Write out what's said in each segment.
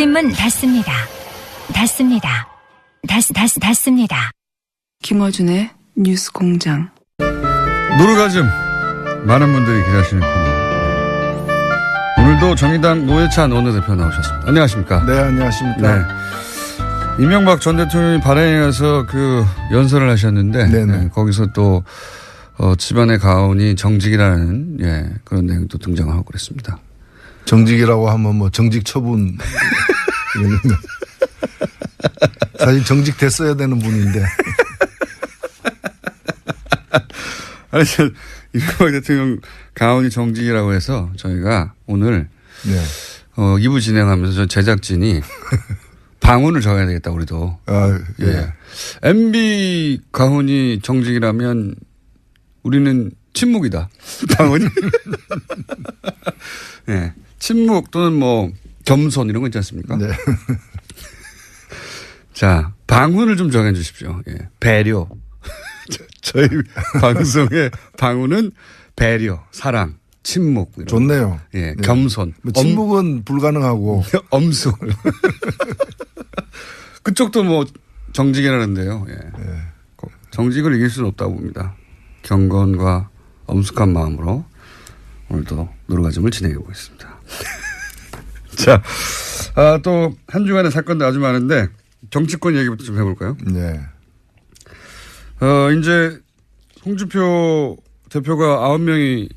진입문 닫습니다. 닫습니다. 닫습니다. 김어준의 뉴스 공장. 노르가즘 많은 분들이 기다리시는 코너. 오늘도 정의당 노회찬 원내대표 나오셨습니다. 안녕하십니까? 네, 안녕하십니까? 네. 이명박 전 대통령이 발행에 가서 그 연설을 하셨는데 네, 거기서 또 집안의 가훈이 정직이라는 그런 내용도 등장하고 그랬습니다. 정직이라고 하면 뭐 정직 처분 사실 정직 됐어야 되는 분인데. 아니, 이명박 대통령 가훈이 정직이라고 해서 저희가 오늘 2부 진행하면서 저 제작진이 방언을 적어야 되겠다, 우리도. 예. MB 가훈이 정직이라면 우리는 침묵이다. 방언이. 네. 침묵 또는 뭐 겸손 이런 거 있지 않습니까? 네. 자, 방언을 좀 정해 주십시오. 예. 배려. 저희 방송의 방언은 배려, 사랑, 침묵. 좋네요. 예, 겸손. 뭐 침묵은 불가능하고. 엄숙. 그쪽도 뭐 정직이라는데요. 예. 정직을 이길 수는 없다고 봅니다. 경건과 엄숙한 마음으로 오늘도 노르가즘을 진행해 보겠습니다. 자, 또 한 주간의 사건도 아주 많은데 정치권 얘기부터 좀 해볼까요? 네. 이제 홍준표 대표가 9명이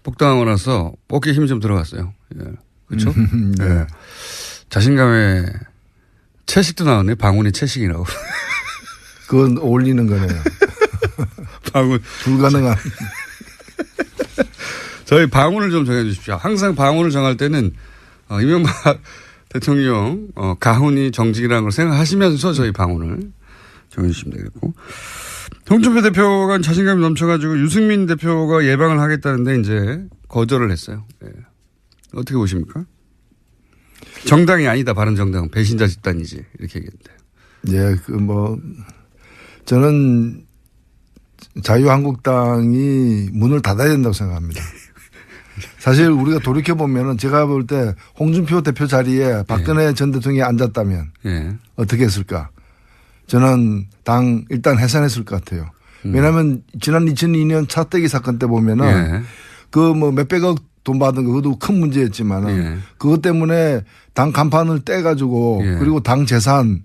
복당하고 나서 어깨에 힘이 좀 들어갔어요. 예. 그렇죠? 네. 예. 자신감에 채식도 나왔네. 방언이 채식이라고. 그건 어울리는 거네요. 방언. 불가능한. 저희 방언을 좀 정해 주십시오. 항상 방언을 정할 때는 이명박 대통령 가훈이 정직이라는 걸 생각하시면서 저희 방언을 정해 주시면 되겠고. 홍준표 대표가 자신감이 넘쳐가지고 유승민 대표가 예방을 하겠다는데 이제 거절을 했어요. 예. 어떻게 보십니까? 정당이 아니다. 바른정당은 배신자 집단이지. 이렇게 얘기했는데. 예, 저는 자유한국당이 문을 닫아야 된다고 생각합니다. 사실 우리가 돌이켜보면은 제가 볼 때 홍준표 대표 자리에 박근혜 전 대통령이 앉았다면 어떻게 했을까? 저는 당 일단 해산했을 것 같아요. 왜냐하면 지난 2002년 차떼기 사건 때 보면은 그 뭐 몇백억 돈 받은 거 그것도 큰 문제였지만은 그것 때문에 당 간판을 떼가지고 그리고 당 재산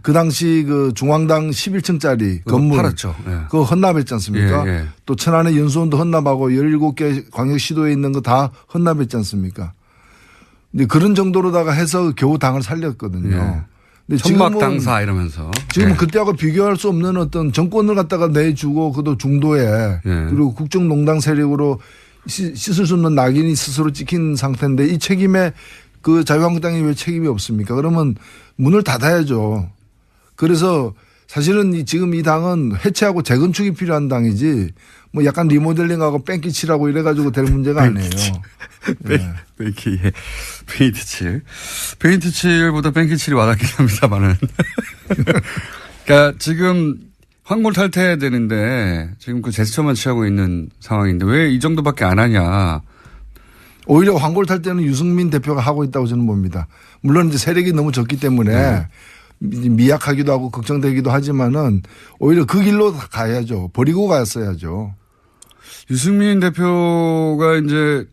그 당시 그 중앙당 11층짜리 건물 팔았죠. 그거 헌납했지 않습니까? 또 천안의 연수원도 헌납하고 17개 광역시도에 있는 거 다 헌납했지 않습니까? 근데 그런 정도로다가 해서 겨우 당을 살렸거든요. 천막당사 이러면서. 지금 그때하고 비교할 수 없는 어떤 정권을 갖다가 내주고 그것도 중도에 그리고 국정농단 세력으로 씻을 수 없는 낙인이 스스로 찍힌 상태인데 이 책임에 그 자유한국당이 왜 책임이 없습니까? 그러면 문을 닫아야죠. 그래서 사실은 지금 이 당은 해체하고 재건축이 필요한 당이지 뭐 약간 리모델링하고 뺑기칠하고 이래가지고 될 문제가 아니에요. 페인트칠. 페인트칠보다 뺑기칠이 와닿긴 합니다만은. 그러니까 지금 황골 탈퇴해야 되는데 지금 그 제스처만 취하고 있는 상황인데 왜 이 정도밖에 안 하냐. 오히려 황골 탈퇴는 유승민 대표가 하고 있다고 저는 봅니다. 물론 이제 세력이 너무 적기 때문에 미약하기도 하고 걱정되기도 하지만은 오히려 그 길로 가야죠. 버리고 갔어야죠. 유승민 대표가 이제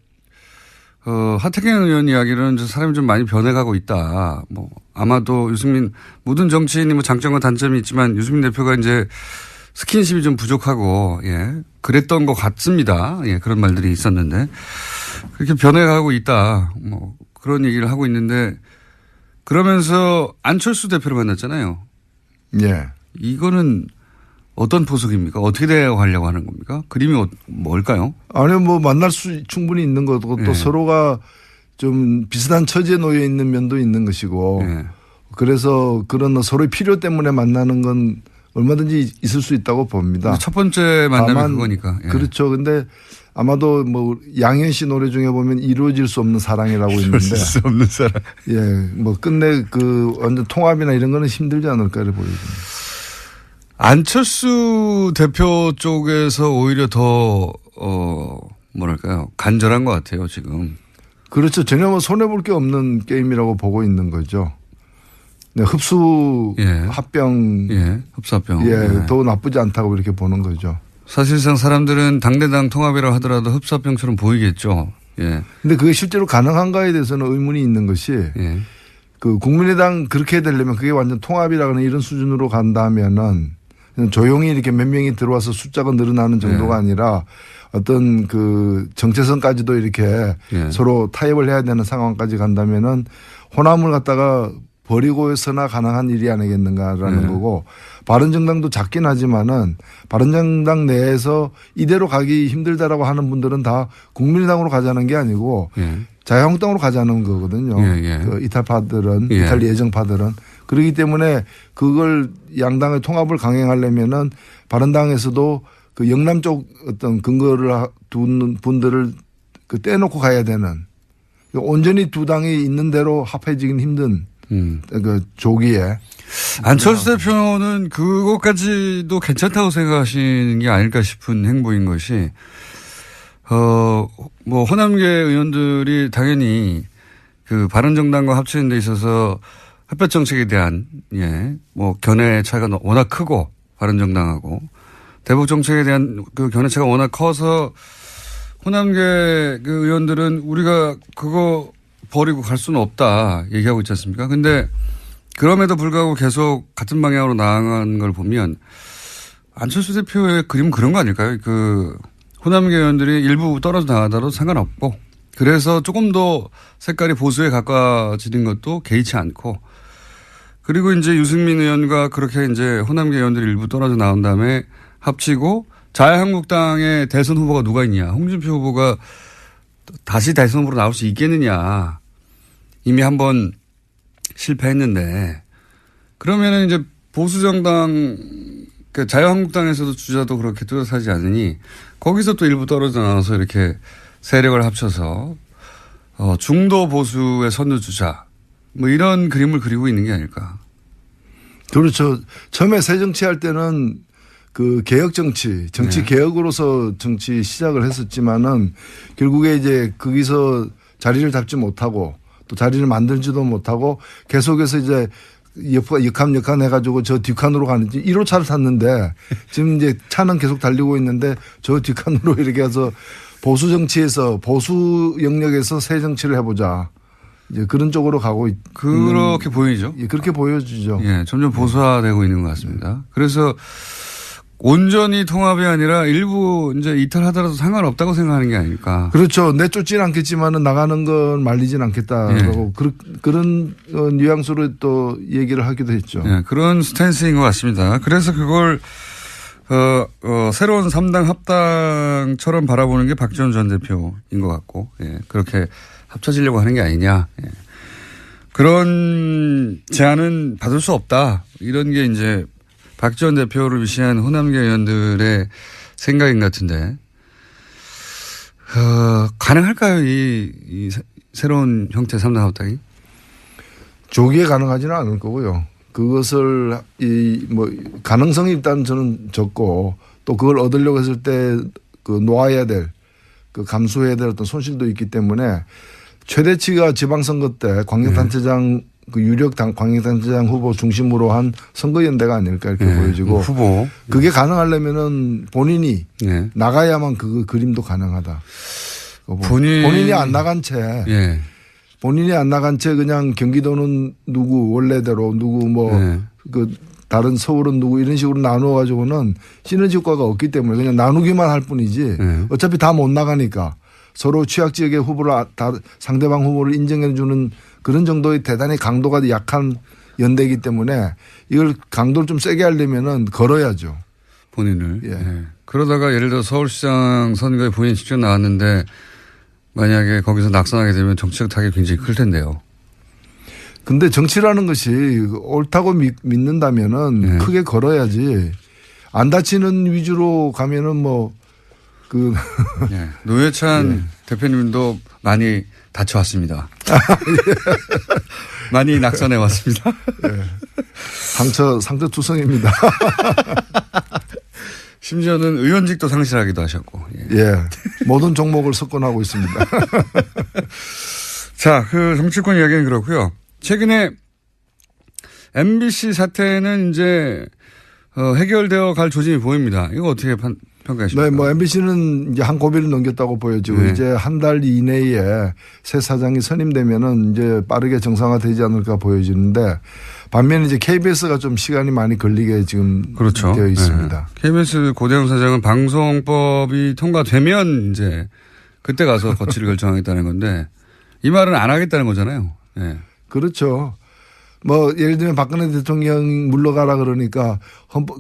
하태경 의원 이야기는 사람이 좀 많이 변해가고 있다. 뭐 아마도 유승민 모든 정치인이 뭐 장점과 단점이 있지만 유승민 대표가 이제 스킨십이 좀 부족하고 그랬던 것 같습니다. 그런 말들이 있었는데 그렇게 변해가고 있다. 뭐 그런 얘기를 하고 있는데 그러면서 안철수 대표를 만났잖아요. 이거는 어떤 포석입니까? 어떻게 대화하려고 하는 겁니까? 그림이 뭘까요? 아니요, 뭐 만날 수 충분히 있는 거고 또 서로가 좀 비슷한 처지에 놓여 있는 면도 있는 것이고 그래서 그런 서로의 필요 때문에 만나는 건 얼마든지 있을 수 있다고 봅니다. 첫 번째 만남이 그거니까. 그렇죠. 근데 아마도 뭐 양현 씨 노래 중에 보면 이루어질 수 없는 사랑이라고 있는데. 이루어질 수 없는 사랑. 뭐 끝내 그 완전 통합이나 이런 거는 힘들지 않을까 보여집니다. 안철수 대표 쪽에서 오히려 더, 뭐랄까요. 간절한 것 같아요, 지금. 그렇죠. 전혀 뭐 손해볼 게 없는 게임이라고 보고 있는 거죠. 네, 흡수 합병. 흡수합병. 더 나쁘지 않다고 이렇게 보는 거죠. 사실상 사람들은 당대당 통합이라고 하더라도 흡수합병처럼 보이겠죠. 근데 그게 실제로 가능한가에 대해서는 의문이 있는 것이 그 국민의당 그렇게 되려면 그게 완전 통합이라는 이런 수준으로 간다면은 그냥 조용히 이렇게 몇 명이 들어와서 숫자가 늘어나는 정도가 아니라 어떤 그 정체성까지도 이렇게 서로 타협을 해야 되는 상황까지 간다면은 호남을 갖다가 버리고서나 가능한 일이 아니겠는가라는 거고 바른정당도 작긴 하지만은 바른정당 내에서 이대로 가기 힘들다라고 하는 분들은 다 국민의당으로 가자는 게 아니고 자유한국당으로 가자는 거거든요. 그 이탈파들은 이탈 예정파들은 그렇기 때문에 그걸 양당의 통합을 강행하려면은 바른당에서도 그 영남 쪽 어떤 근거를 두는 분들을 그 떼놓고 가야 되는 온전히 두 당이 있는 대로 합해지긴 힘든 그 조기에 안철수 대표는 그것까지도 괜찮다고 생각하시는 게 아닐까 싶은 행보인 것이 뭐 호남계 의원들이 당연히 그 바른정당과 합치는 데 있어서 햇볕 정책에 대한 뭐 견해 차이가 워낙 크고 바른정당하고 대북 정책에 대한 그 견해 차이가 워낙 커서 호남계 그 의원들은 우리가 그거 버리고 갈 수는 없다 얘기하고 있지 않습니까? 근데 그럼에도 불구하고 계속 같은 방향으로 나아간 걸 보면 안철수 대표의 그림은 그런 거 아닐까요? 그 호남계 의원들이 일부 떨어져 나가더라도 상관없고 그래서 조금 더 색깔이 보수에 가까워지는 것도 개의치 않고 그리고 이제 유승민 의원과 그렇게 이제 호남계 의원들이 일부 떨어져 나온 다음에 합치고 자유한국당의 대선 후보가 누가 있냐. 홍준표 후보가 다시 대선 후보로 나올 수 있겠느냐. 이미 한번 실패했는데 그러면은 이제 보수정당 그러니까 자유한국당에서도 주자도 그렇게 뚜렷하지 않으니 거기서 또 일부 떨어져 나와서 이렇게 세력을 합쳐서 중도 보수의 선두주자 뭐 이런 그림을 그리고 있는 게 아닐까. 그렇죠. 처음에 새정치할 때는 그 개혁 정치 개혁으로서 정치 시작을 했었지만은 결국에 이제 거기서 자리를 잡지 못하고 또 자리를 만들지도 못하고 계속해서 이제 역함 해가지고 저 뒷칸으로 가는지 1호차를 탔는데 지금 이제 차는 계속 달리고 있는데 저 뒷칸으로 이렇게 해서 보수 정치에서 보수 영역에서 새 정치를 해보자. 이제 그런 쪽으로 가고 그렇게 보이죠. 그렇게 보여지죠. 점점 보수화되고 있는 것 같습니다. 그래서 온전히 통합이 아니라 일부 이제 이탈하더라도 상관없다고 생각하는 게 아닐까. 그렇죠. 내쫓지는 않겠지만은 나가는 건 말리진 않겠다라고 그런 뉘앙스로 또 얘기를 하기도 했죠. 그런 스탠스인 것 같습니다. 그래서 그걸 새로운 3당 합당처럼 바라보는 게 박지원 전 대표인 것 같고, 그렇게 합쳐지려고 하는 게 아니냐. 그런 제안은 받을 수 없다. 이런 게 이제 박지원 대표를 위시한 호남계 의원들의 생각인 것 같은데, 가능할까요? 이 새로운 형태 3당 합당이? 조기에 가능하지는 않을 거고요. 그것을 가능성이 일단 저는 적고 또 그걸 얻으려고 했을 때 그 놓아야 될 그 감수해야 될 어떤 손실도 있기 때문에 최대치가 지방선거 때 광역단체장 그 유력 광역단체장 후보 중심으로 한 선거연대가 아닐까 이렇게 보여지고 후보 그게 가능하려면은 본인이 나가야만 그 그림도 가능하다. 본인이 안 나간 채 본인이 안 나간 채 그냥 경기도는 누구 원래대로 누구 그 다른 서울은 누구 이런 식으로 나누어 가지고는 시너지 효과가 없기 때문에 그냥 나누기만 할 뿐이지 어차피 다 못 나가니까 서로 취약 지역의 후보를 상대방 후보를 인정해 주는 그런 정도의 대단히 강도가 약한 연대이기 때문에 이걸 강도를 좀 세게 하려면은 걸어야죠. 본인을. 그러다가 예를 들어 서울시장 선거에 본인이 직접 나왔는데 만약에 거기서 낙선하게 되면 정치적 타격이 굉장히 클 텐데요. 근데 정치라는 것이 옳다고 믿는다면은 크게 걸어야지 안 다치는 위주로 가면은 노회찬 대표님도 많이 다쳐왔습니다. 많이 낙선해 왔습니다. 상처 투성입니다. 심지어는 의원직도 상실하기도 하셨고. 모든 종목을 석권하고 있습니다. 자, 그 정치권 이야기는 그렇고요. 최근에 MBC 사태는 이제 해결되어 갈 조짐이 보입니다. 이거 어떻게 평가하십니까? 네, 뭐 MBC는 이제 한 고비를 넘겼다고 보여지고 네. 이제 한 달 이내에 새 사장이 선임되면은 이제 빠르게 정상화되지 않을까 보여지는데 반면에 이제 KBS가 좀 시간이 많이 걸리게 지금 그렇죠. 되어 있습니다. 네. KBS 고대영 사장은 방송법이 통과되면 이제 그때 가서 거취를 결정하겠다는 건데 이 말은 안 하겠다는 거잖아요. 네. 그렇죠. 뭐 예를 들면 박근혜 대통령 물러가라 그러니까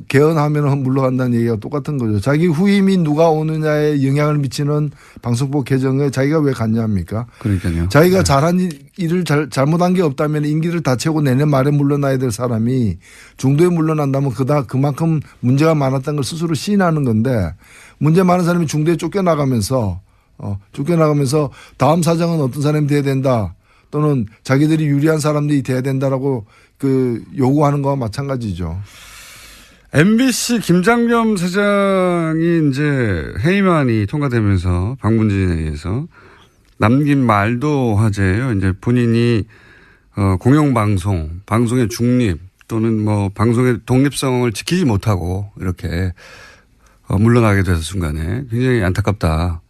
개헌하면 물러간다는 얘기가 똑같은 거죠. 자기 후임이 누가 오느냐에 영향을 미치는 방송법 개정에 자기가 왜 갔냐 합니까? 그러니까요. 자기가 잘한 일을 잘못한 게 없다면 임기를 다 채우고 내년 말에 물러나야 될 사람이 중도에 물러난다면 그만큼 문제가 많았다는 걸 스스로 시인하는 건데 문제 많은 사람이 중도에 쫓겨나가면서 다음 사장은 어떤 사람이 돼야 된다. 또는 자기들이 유리한 사람들이 돼야 된다라고 그 요구하는 거와 마찬가지죠. MBC 김장겸 사장이 이제 해임안이 통과되면서 방문진에 의해서 남긴 말도 화제예요. 이제 본인이 공영방송, 방송의 중립 또는 뭐 방송의 독립성을 지키지 못하고 이렇게 물러나게 돼서 순간에 굉장히 안타깝다.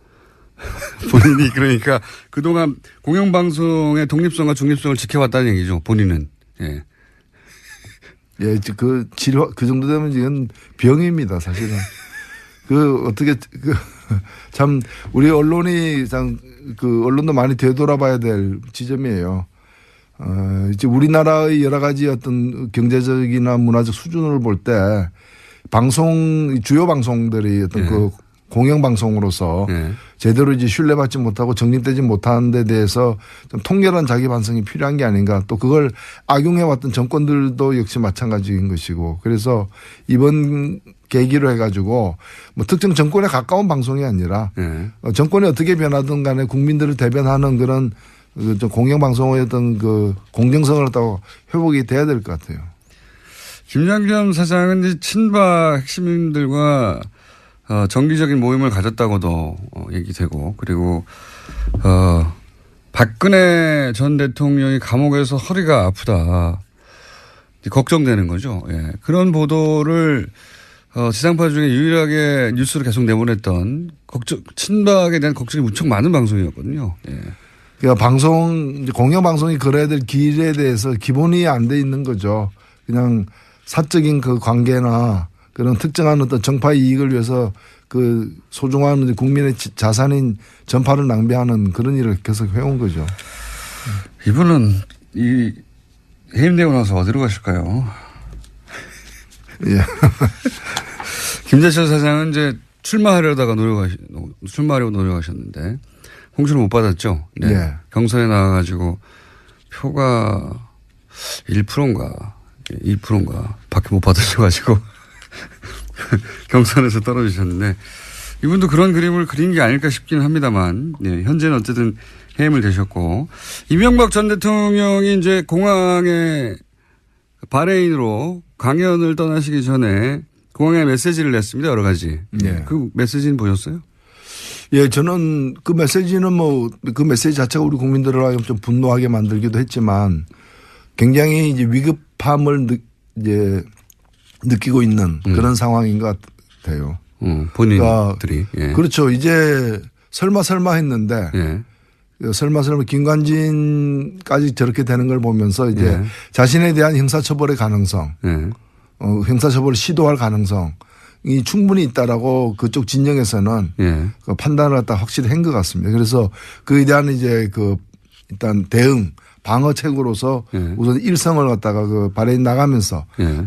본인이 그러니까 그동안 공영방송의 독립성과 중립성을 지켜왔다는 얘기죠. 본인은. 예. 예, 그 정도 되면 지금 병입니다, 사실은. 참, 우리 언론이 언론도 많이 되돌아봐야 될 지점이에요. 이제 우리나라의 여러 가지 어떤 경제적이나 문화적 수준을 볼 때 주요 방송들이 어떤 예. 그 공영방송으로서 예. 제대로 이제 신뢰받지 못하고 정립되지 못하는 데 대해서 좀 통렬한 자기 반성이 필요한 게 아닌가. 또 그걸 악용해왔던 정권들도 역시 마찬가지인 것이고. 그래서 이번 계기로 해가지고 뭐 특정 정권에 가까운 방송이 아니라 정권이 어떻게 변하든 간에 국민들을 대변하는 그런 공영방송의 어떤 그 공정성을 갖다가 회복이 돼야 될 것 같아요. 김장겸 사장은 이제 친박 핵심인들과 정기적인 모임을 가졌다고도 얘기되고 그리고 박근혜 전 대통령이 감옥에서 허리가 아프다 걱정되는 거죠. 예. 그런 보도를 지상파 중에 유일하게 뉴스로 계속 내보냈던 친박에 대한 걱정이 무척 많은 방송이었거든요. 예. 그러니까 공영방송이 걸어야 될 길에 대해서 기본이 안 돼 있는 거죠. 그냥 사적인 그 관계나 그런 특정한 어떤 정파 이익을 위해서 그 소중한 국민의 자산인 전파를 낭비하는 그런 일을 계속 해온 거죠. 이분은 해임되고 나서 어디로 가실까요? 예. 김재철 사장은 이제 출마하려고 노력하셨는데 홍수를 못 받았죠. 네. 예. 경선에 나와가지고 표가 1%인가 2%인가 밖에 못 받으셔가지고 경선에서 떨어지셨는데 이분도 그런 그림을 그린 게 아닐까 싶긴 합니다만 네, 현재는 어쨌든 해임을 되셨고 이명박 전 대통령이 이제 공항에 바레인으로 강연을 떠나시기 전에 공항에 메시지를 냈습니다. 여러 가지. 네. 그 메시지는 보셨어요? 예, 저는 그 메시지는 그 메시지 자체가 우리 국민들을 좀 분노하게 만들기도 했지만 굉장히 이제 위급함을 이제 느끼고 있는 그런 상황인 것 같아요. 본인들이. 그러니까 예. 그렇죠. 이제 설마 했는데 예. 설마 김관진까지 저렇게 되는 걸 보면서 이제 예. 자신에 대한 형사처벌의 가능성, 예. 형사처벌을 시도할 가능성이 충분히 있다라고 그쪽 진영에서는 예. 그 판단을 갖다 확실히 한 것 같습니다. 그래서 그에 대한 이제 일단 대응 방어책으로서 예. 우선 일성을 갖다가 그 바레인 나가면서 예.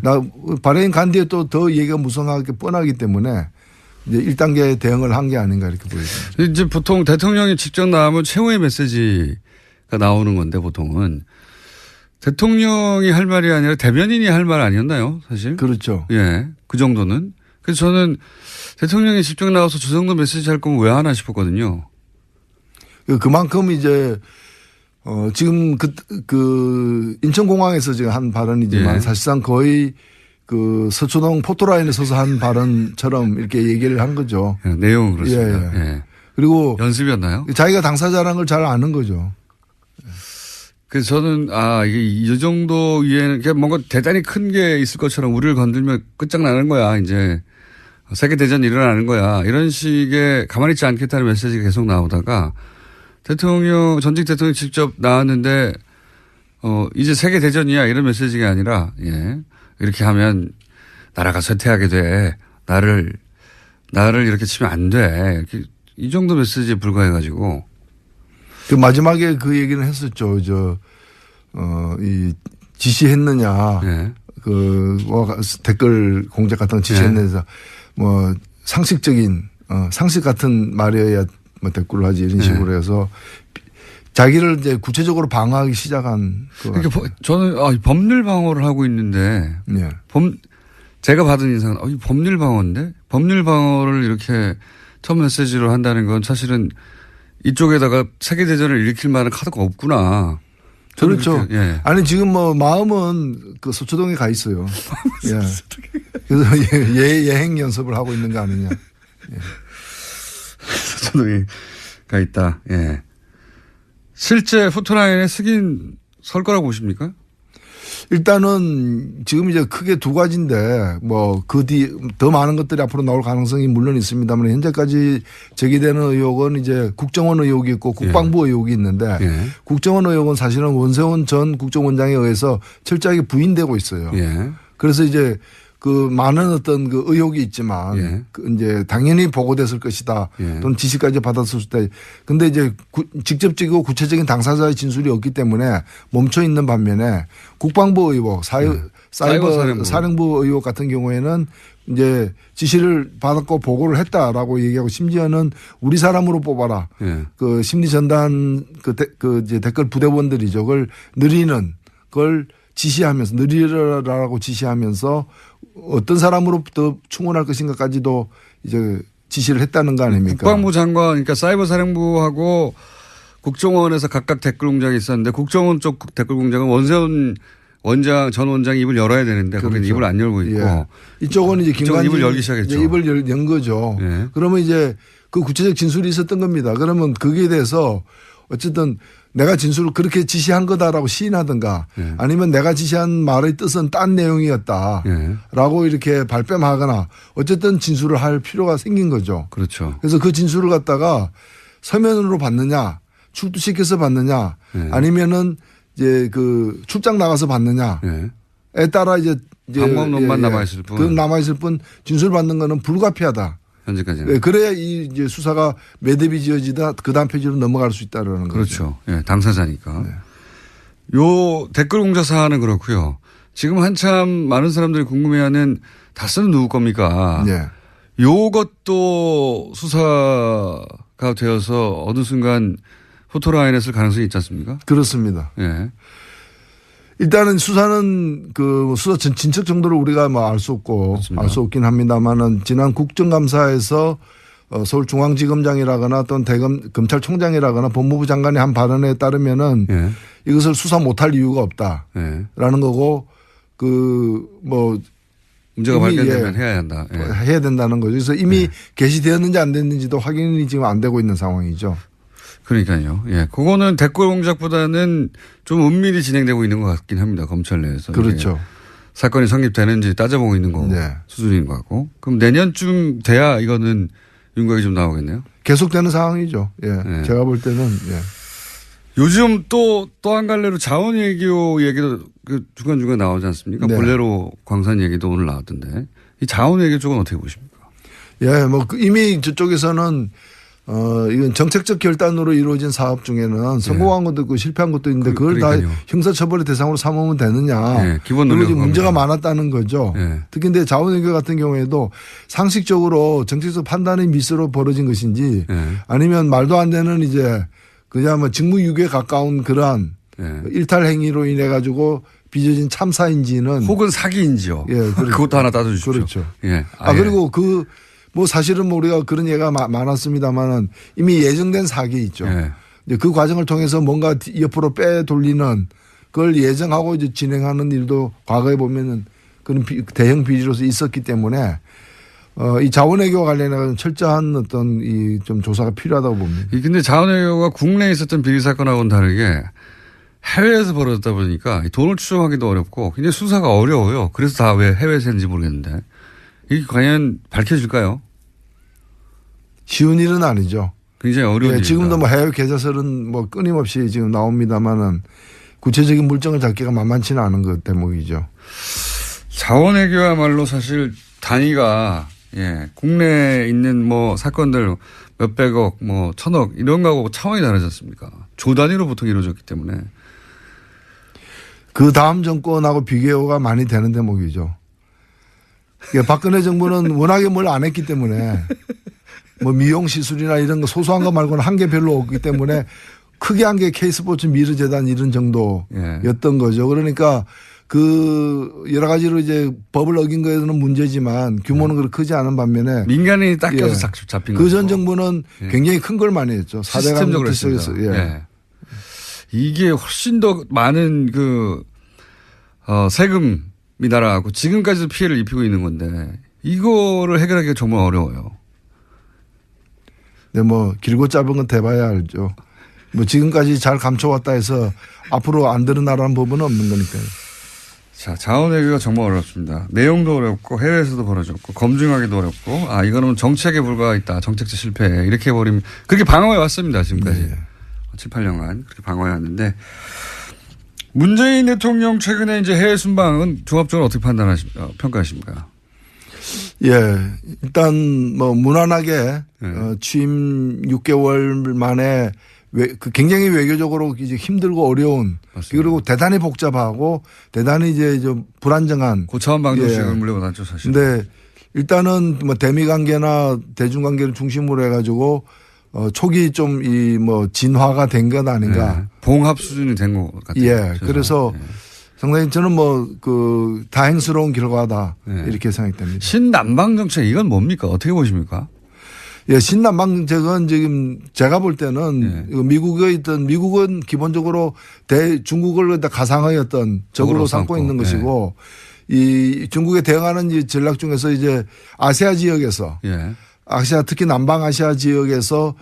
바레인 간 뒤에 또 더 얘기가 무성하게 뻔하기 때문에 이제 1단계 대응을 한 게 아닌가 이렇게 보여집니다. 이제 보통 대통령이 직접 나오면 최후의 메시지가 나오는 건데 보통은 대통령이 할 말이 아니라 대변인이 할 말 아니었나요, 사실? 그렇죠. 예. 그 정도는. 그래서 저는 대통령이 직접 나와서 저 정도 메시지 할 거면 왜 하나 싶었거든요. 그만큼 이제 지금 인천공항에서 지금 한 발언이지만 예. 사실상 거의 그 서초동 포토라인에 서서 한 발언처럼 이렇게 얘기를 한 거죠. 예, 내용은 그렇습니다. 예. 예. 그리고 연습이었나요? 자기가 당사자라는 걸 잘 아는 거죠. 그래서 저는 이게 이 정도 위에는 그냥 뭔가 대단히 큰 게 있을 것처럼 우리를 건들면 끝장나는 거야. 이제 세계대전이 일어나는 거야. 이런 식의 가만히 있지 않겠다는 메시지가 계속 나오다가 전직 대통령이 직접 나왔는데 이제 세계대전이야 이런 메시지가 아니라 이렇게 하면 나라가 쇠퇴하게 돼. 나를 이렇게 치면 안 돼. 이 정도 메시지에 불과해가지고. 그 마지막에 그 얘기는 했었죠. 이 지시했느냐. 네. 댓글 공작 같은 거 지시했느냐. 뭐 상식 같은 말이어야 뭐 댓글을 하지 이런 식으로 해서 자기를 이제 구체적으로 방어하기 시작한. 그러니까 저는 법률 방어를 하고 있는데. 네. 제가 받은 인상은 이 법률 방어인데 법률 방어를 이렇게 첫 메시지로 한다는 건 사실은 이쪽에다가 세계대전을 일으킬 만한 카드가 없구나. 그렇죠. 예. 아니 지금 뭐 마음은 그 서초동에 가 있어요. 예. 그래서 예행 연습을 하고 있는 거 아니냐. 예. 서초동에 가 있다. 예. 실제 포토라인에 쓰긴 설 거라고 보십니까? 일단은 지금 이제 크게 두 가지인데 뭐 그 뒤 더 많은 것들이 앞으로 나올 가능성이 물론 있습니다만 현재까지 제기되는 의혹은 이제 국정원 의혹이 있고 국방부 의혹이 있는데 국정원 의혹은 사실은 원세훈 전 국정원장에 의해서 철저하게 부인되고 있어요. 그래서 이제 그 많은 어떤 그 의혹이 있지만 그 이제 당연히 보고됐을 것이다. 또는 지시까지 받았을 때. 근데 이제 직접적이고 구체적인 당사자의 진술이 없기 때문에 멈춰 있는 반면에 국방부 의혹, 사이버 사령부 의혹 같은 경우에는 이제 지시를 받았고 보고를 했다라고 얘기하고 심지어는 우리 사람으로 뽑아라. 그 심리전단 그 이제 댓글 부대원들이죠. 그걸 그걸 지시하면서 느리라라고 지시하면서 어떤 사람으로부터 충원할 것인가까지도 이제 지시를 했다는 거 아닙니까? 국방부 장관, 그러니까 사이버 사령부하고 국정원에서 각각 댓글 공장이 있었는데 국정원 쪽 댓글 공장은 원세훈 전 원장이 입을 열어야 되는데 그렇죠. 거기는 입을 안 열고 있고 이쪽은 이제 김관진 입을 열기 시작했죠. 입을 연 거죠. 그러면 이제 그 구체적 진술이 있었던 겁니다. 그러면 거기에 대해서 어쨌든 내가 진술을 그렇게 지시한 거다라고 시인하든가 아니면 내가 지시한 말의 뜻은 딴 내용이었다라고 이렇게 발뺌하거나 어쨌든 진술을 할 필요가 생긴 거죠. 그렇죠. 그래서 그 진술을 갖다가 서면으로 받느냐 출두시켜서 받느냐 아니면은 이제 그 출장 나가서 받느냐에 따라 이제 방법론만 남아있을 뿐. 그 남아있을 뿐 진술 받는 거는 불가피하다. 현재까지는. 그래야 이제 수사가 매듭이 지어지다 그 다음 페이지로 넘어갈 수 있다라는 거죠. 그렇죠. 예, 당사자니까. 요 댓글 공작 사안은 그렇고요. 지금 한참 많은 사람들이 궁금해하는 다스는 누구 겁니까? 요것도 수사가 되어서 어느 순간 포토라인에 쓸 가능성이 있지 않습니까? 그렇습니다. 일단은 수사는 그 수사 진척 정도를 우리가 뭐 알 수 없고 알 수 없긴 합니다만은 지난 국정감사에서 서울중앙지검장이라거나 또는 검찰총장이라거나 법무부 장관의 한 발언에 따르면은 이것을 수사 못할 이유가 없다라는 거고 그 뭐 문제가 발견되면 해야 한다. 해야 된다는 거죠. 그래서 이미 게시되었는지 안 됐는지도 확인이 지금 안 되고 있는 상황이죠. 그러니까요. 그거는 댓글 공작보다는 좀 은밀히 진행되고 있는 것 같긴 합니다. 검찰 내에서. 그렇죠. 사건이 성립되는지 따져보고 있는 거 수준인 것 같고. 그럼 내년쯤 돼야 이거는 윤곽이 좀 나오겠네요. 계속되는 상황이죠. 제가 볼 때는. 요즘 또 한 갈래로 자원 외교 얘기도 그 중간중간 나오지 않습니까? 볼레로 광산 얘기도 오늘 나왔던데. 이 자원 외교 쪽은 어떻게 보십니까? 뭐 이미 저쪽에서는 이건 정책적 결단으로 이루어진 사업 중에는 성공한 것도 있고 실패한 것도 있는데 그걸 다 형사처벌의 대상으로 삼으면 되느냐. 기본 그리고 문제가 많았다는 거죠. 특히 근데 자원외교 같은 경우에도 상식적으로 정책적 판단의 미스로 벌어진 것인지 아니면 말도 안 되는 이제 그냥 뭐 직무유기에 가까운 그러한 일탈 행위로 인해 가지고 빚어진 참사인지는 혹은 사기인지요. 그것도 하나 따져주십시오. 그렇죠. 그리고 뭐 사실은 뭐 우리가 그런 예가 많았습니다만은 이미 예정된 사기 있죠. 이제 그 과정을 통해서 뭔가 옆으로 빼돌리는 그걸 예정하고 이제 진행하는 일도 과거에 보면은 그런 대형 비리로서 있었기 때문에 이 자원외교와 관련해서 철저한 어떤 이 좀 조사가 필요하다고 봅니다. 근데 자원외교가 국내에 있었던 비리 사건하고는 다르게 해외에서 벌어졌다 보니까 돈을 추정하기도 어렵고 굉장히 수사가 어려워요. 그래서 다 왜 해외에서 했는지 모르겠는데 이게 과연 밝혀질까요? 쉬운 일은 아니죠. 굉장히 어려운 일입니다. 지금도 뭐 해외 계좌설은 뭐 끊임없이 지금 나옵니다만은 구체적인 물증을 잡기가 만만치는 않은 것 대목이죠. 자원외교야말로 사실 단위가 국내에 있는 뭐 사건들 몇백억, 뭐 천억 이런 거하고 차원이 다르지 않습니까? 조 단위로 보통 이루어졌기 때문에. 그 다음 정권하고 비교가 많이 되는 대목이죠. 박근혜 정부는 워낙에 뭘 안 했기 때문에 뭐 미용 시술이나 이런 거 소소한 거 말고는 한 게 별로 없기 때문에 크게 한 게 K스포츠 미르재단 이런 정도였던 거죠. 그러니까 그 여러 가지로 이제 법을 어긴 거에는 문제지만 규모는 그렇게 크지 않은 반면에 민간인이 딱 껴서 잡힌 거죠. 그 전 정부는 굉장히 큰 걸 많이 했죠. 4대강 정책에서. 이게 훨씬 더 많은 세금이 날아가고 지금까지도 피해를 입히고 있는 건데 이거를 해결하기가 정말 어려워요. 네, 뭐 길고 짧은 건 대봐야 알죠. 뭐 지금까지 잘 감춰왔다 해서 앞으로 안 드러나라는 법은 없는 거니까요. 자, 자원외교가 정말 어렵습니다. 내용도 어렵고 해외에서도 벌어졌고 검증하기도 어렵고 이거는 정책에 불과했다. 정책적 실패 이렇게 해버리면 그렇게 방어해 왔습니다. 지금까지. 네. 7, 8년간 그렇게 방어해 왔는데 문재인 대통령 최근에 이제 해외 순방은 종합적으로 어떻게 평가하십니까? 예, 일단 뭐 무난하게 취임 6개월 만에 굉장히 외교적으로 이제 힘들고 어려운 맞습니다. 그리고 대단히 복잡하고 대단히 이제 좀 불안정한 고차원 방정식을 물려받았죠 사실. 근데 일단은 뭐 대미 관계나 대중 관계를 중심으로 해가지고 초기 좀 이 뭐 진화가 된 것 아닌가. 봉합 수준이 된 것 같아요. 예, 그래서 상당히 저는 뭐 다행스러운 결과다 이렇게 생각이 됩니다. 신남방 정책 이건 뭡니까? 어떻게 보십니까? 예, 신남방 정책은 지금 제가 볼 때는 미국은 기본적으로 중국을 가상의 어떤 적으로 삼고 있는 것이고 이 중국에 대응하는 이 전략 중에서 이제 아시아 지역에서 아시아 특히 남방아시아 지역에서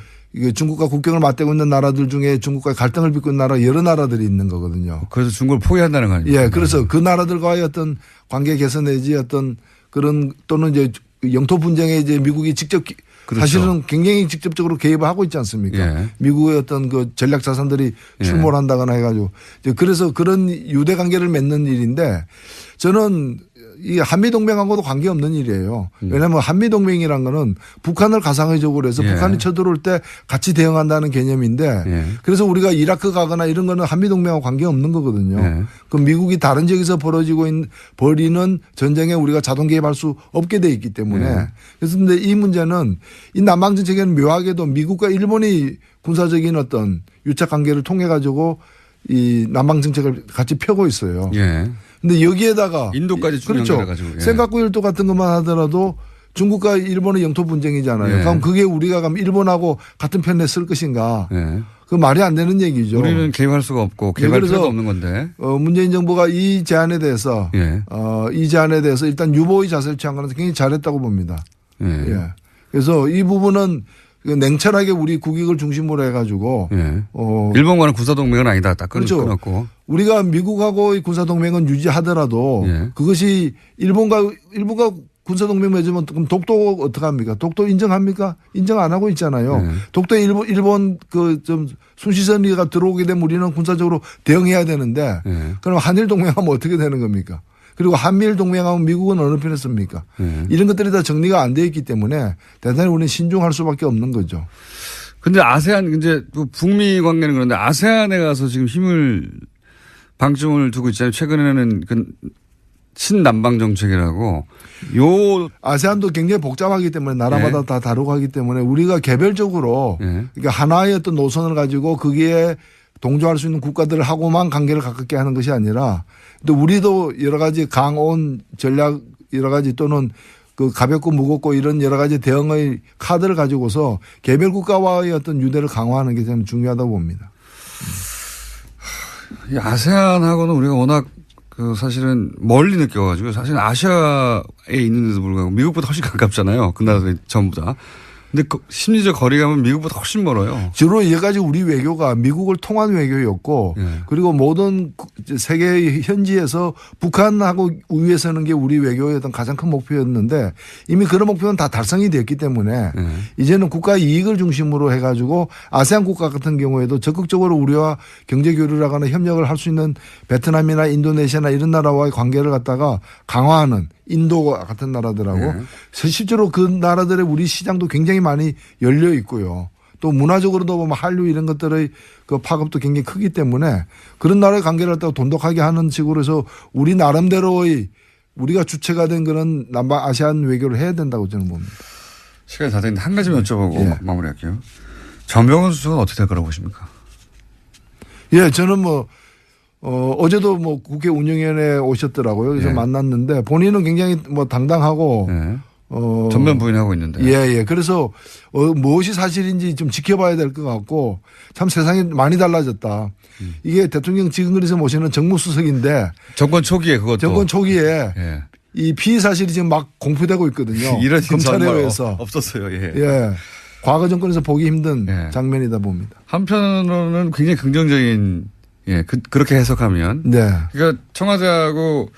중국과 국경을 맞대고 있는 나라들 중에 중국과 갈등을 빚고 있는 나라 여러 나라들이 있는 거거든요. 그래서 중국을 포기한다는 거 아닙니까? 예, 그래서 그 나라들과의 어떤 관계 개선 내지 어떤 그런 또는 이제 영토 분쟁에 이제 미국이 직접 그렇죠. 사실은 굉장히 직접적으로 개입을 하고 있지 않습니까? 미국의 어떤 그 전략 자산들이 출몰한다거나 해가지고 그래서 그런 유대 관계를 맺는 일인데 저는 이 한미동맹하고도 관계없는 일이에요. 왜냐하면 한미동맹이란 거는 북한을 가상의적으로 해서 북한이 쳐들어올 때 같이 대응한다는 개념인데 그래서 우리가 이라크 가거나 이런 거는 한미동맹하고 관계없는 거거든요. 그럼 미국이 다른 지역에서 벌이는 전쟁에 우리가 자동 개입할 수 없게 돼 있기 때문에 그래서 근데 이 문제는 이 남방정책에는 묘하게도 미국과 일본이 군사적인 어떤 유착 관계를 통해 가지고 이 남방정책을 같이 펴고 있어요. 근데 여기에다가 인도까지 그렇죠. 센카쿠 일도 같은 것만 하더라도 중국과 일본의 영토 분쟁이잖아요. 그럼 그게 우리가 그럼 일본하고 같은 편에 쓸 것인가? 그 말이 안 되는 얘기죠. 우리는 개입할 수가 없고 개입할 필요도 없는 건데. 문재인 정부가 이 제안에 대해서 일단 유보의 자세를 취한 거는 굉장히 잘했다고 봅니다. 그래서 이 부분은 냉철하게 우리 국익을 중심으로 해가지고 일본과는 군사동맹은 아니다. 딱 그렇죠. 끊었고. 우리가 미국하고의 군사동맹은 유지하더라도 그것이 일본과 군사동맹 맺으면 그럼 독도 어떻게 합니까? 독도 인정합니까? 인정 안 하고 있잖아요. 독도에 일본 그 좀 순시선리가 들어오게 되면 우리는 군사적으로 대응해야 되는데 그럼 한일 동맹하면 어떻게 되는 겁니까? 그리고 한미일 동맹하면 미국은 어느 편에 씁니까? 이런 것들이 다 정리가 안 돼 있기 때문에 대단히 우리는 신중할 수밖에 없는 거죠. 근데 아세안 이제 북미 관계는 그런데 아세안에 가서 지금 방점을 두고 있잖아요. 최근에는 신남방 정책이라고 아세안도 굉장히 복잡하기 때문에 나라마다 다 다르고 하기 때문에 우리가 개별적으로 그러니까 하나의 어떤 노선을 가지고 거기에 동조할 수 있는 국가들하고만 관계를 가깝게 하는 것이 아니라 또 우리도 여러 가지 강온 전략 여러 가지 또는 그 가볍고 무겁고 이런 여러 가지 대응의 카드를 가지고서 개별 국가와의 어떤 유대를 강화하는 게 참 중요하다고 봅니다. 이 아세안하고는 우리가 워낙 사실은 멀리 느껴가지고 사실 아시아에 있는데도 불구하고 미국보다 훨씬 가깝잖아요. 그 나라들 전부 다. 근데 심리적 거리감은 미국보다 훨씬 멀어요. 주로 여기까지 우리 외교가 미국을 통한 외교였고 그리고 모든 세계 현지에서 북한하고 위에 서는 게 우리 외교의 어떤 가장 큰 목표였는데 이미 그런 목표는 다 달성이 됐기 때문에 이제는 국가 이익을 중심으로 해가지고 아세안 국가 같은 경우에도 적극적으로 우리와 경제 교류를 하거나 협력을 할 수 있는 베트남이나 인도네시아나 이런 나라와의 관계를 갖다가 강화하는 인도 같은 나라들하고 실제로 그 나라들의 우리 시장도 굉장히 많이 열려 있고요. 또 문화적으로도 보면 한류 이런 것들의 그 파급도 굉장히 크기 때문에 그런 나라의 관계를 갖다가 돈독하게 하는 식으로 해서 우리 나름대로의 우리가 주체가 된 그런 남북 아시안 외교를 해야 된다고 저는 봅니다. 시간이 다 됐는데 한 가지만 여쭤보고 마무리할게요. 전병헌 수석은 어떻게 될 거라고 보십니까? 예, 저는 어제도 국회 운영위원회에 오셨더라고요. 그래서 만났는데 본인은 굉장히 당당하고 전면 부인하고 있는데. 예. 그래서 무엇이 사실인지 좀 지켜봐야 될 것 같고 참 세상이 많이 달라졌다. 이게 대통령 지금그래서 모시는 정무수석인데 정권 초기에 그것도. 정권 초기에 이 피의 사실이 지금 막 공표되고 있거든요. 이런 검찰에 의해서. 없었어요. 예. 과거 정권에서 보기 힘든 장면이다 봅니다. 한편으로는 굉장히 긍정적인 그렇게 해석하면. 네. 그러니까 청와대하고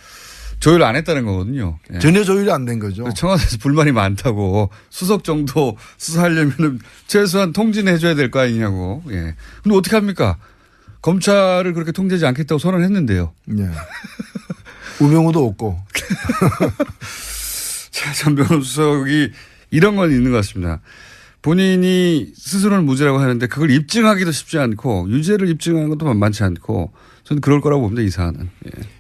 조율을 안 했다는 거거든요. 전혀 조율이 안 된 거죠. 청와대에서 불만이 많다고 수석 정도 수사하려면 최소한 통지는 해줘야 될 거 아니냐고. 근데 어떻게 합니까? 검찰을 그렇게 통제하지 않겠다고 선언했는데요. 네. 우명우도 없고. 자, 전병헌 수석이 이런 건 있는 것 같습니다. 본인이 스스로는 무죄라고 하는데 그걸 입증하기도 쉽지 않고 유죄를 입증하는 것도 만만치 않고 저는 그럴 거라고 봅니다. 이 사안은.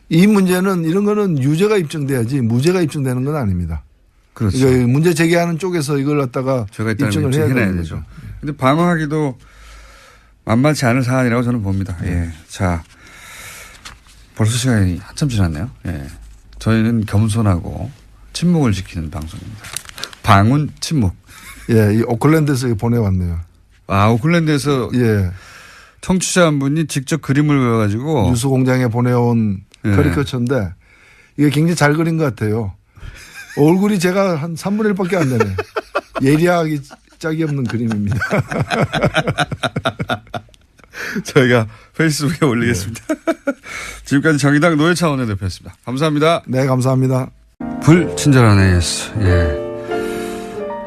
이 문제는 이런 거는 유죄가 입증돼야지 무죄가 입증되는 건 아닙니다. 그렇죠. 문제 제기하는 쪽에서 이걸 갖다가 입증을 해야 되는 거죠. 그런데 방어하기도 만만치 않은 사안이라고 저는 봅니다. 자, 벌써 시간이 한참 지났네요. 저희는 겸손하고 침묵을 지키는 방송입니다. 방운 침묵. 이 오클랜드에서 보내왔네요. 아, 오클랜드에서 청취자 한 분이 직접 그림을 그려가지고 뉴스공장에 보내온 커리커처인데 이게 굉장히 잘 그린 것 같아요. 얼굴이 제가 한 3분의 1밖에 안 되네. 예리하기 짝이 없는 그림입니다. 저희가 페이스북에 올리겠습니다. 지금까지 정의당 노회찬 원내대표였습니다. 감사합니다. 네, 감사합니다. 불친절한 AS.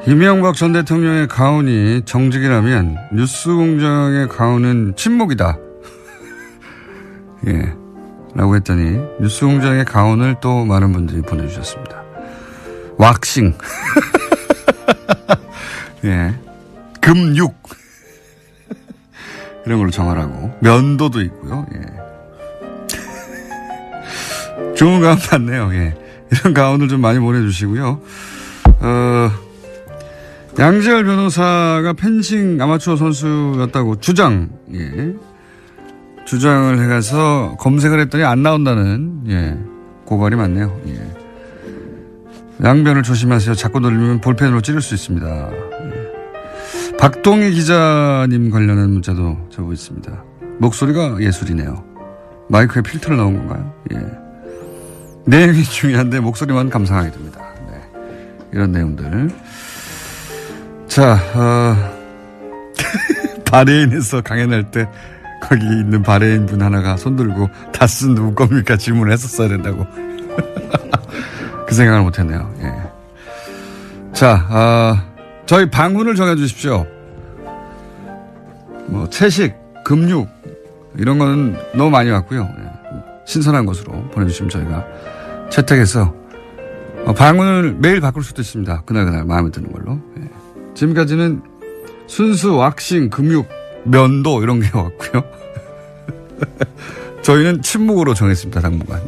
이명박 전 대통령의 가훈이 정직이라면 뉴스공장의 가훈은 침묵이다. 라고 했더니 뉴스공장의 가훈을 또 많은 분들이 보내주셨습니다. 왁싱. 금육. 이런 걸로 정하라고. 면도도 있고요. 좋은 가훈 같네요. 이런 가훈을 좀 많이 보내주시고요. 양지열 변호사가 펜싱 아마추어 선수였다고 주장을 해가서 검색을 했더니 안 나온다는 고발이 많네요. 양변을 조심하세요. 자꾸 돌리면 볼펜으로 찌를 수 있습니다. 박동희 기자님 관련한 문자도 적고 있습니다. 목소리가 예술이네요. 마이크에 필터를 넣은 건가요? 내용이 중요한데 목소리만 감상하게 됩니다. 이런 내용들. 자, 바레인에서 강연할 때 거기 있는 바레인 분 하나가 손들고 다스 누구 겁니까? 질문을 했었어야 된다고. 그 생각을 못했네요. 자, 저희 방문을 정해주십시오. 채식, 금육 이런 거는 너무 많이 왔고요. 신선한 것으로 보내주시면 저희가 채택해서 방문을 매일 바꿀 수도 있습니다. 그날 마음에 드는 걸로. 지금까지는 순수 왁싱, 금육, 면도 이런 게 왔고요. 저희는 침묵으로 정했습니다. 당분간.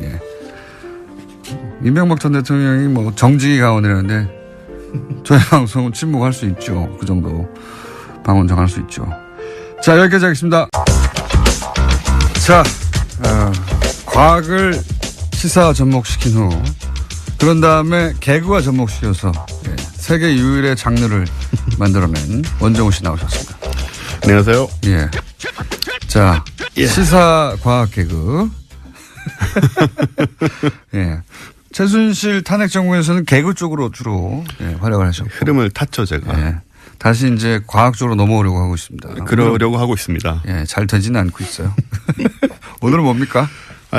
이명박 전 대통령이 정직이 가원이라는데 저희 방송은 침묵할 수 있죠. 그 정도 방언 정할 수 있죠. 자, 여기까지 하겠습니다. 자, 과학을 시사 접목시킨 후 그런 다음에 개그와 접목시켜서 세계 유일의 장르를 만들어낸 원정우 씨 나오셨습니다. 안녕하세요. 자, 시사 과학 개그. 예. 최순실 탄핵 정부에서는 개그 쪽으로 주로 활약을 하셨고. 흐름을 탔죠, 제가. 예. 다시 이제 과학 쪽으로 넘어오려고 하고 있습니다. 그러려고 하고 있습니다. 예, 잘 되지는 않고 있어요. 오늘은 뭡니까?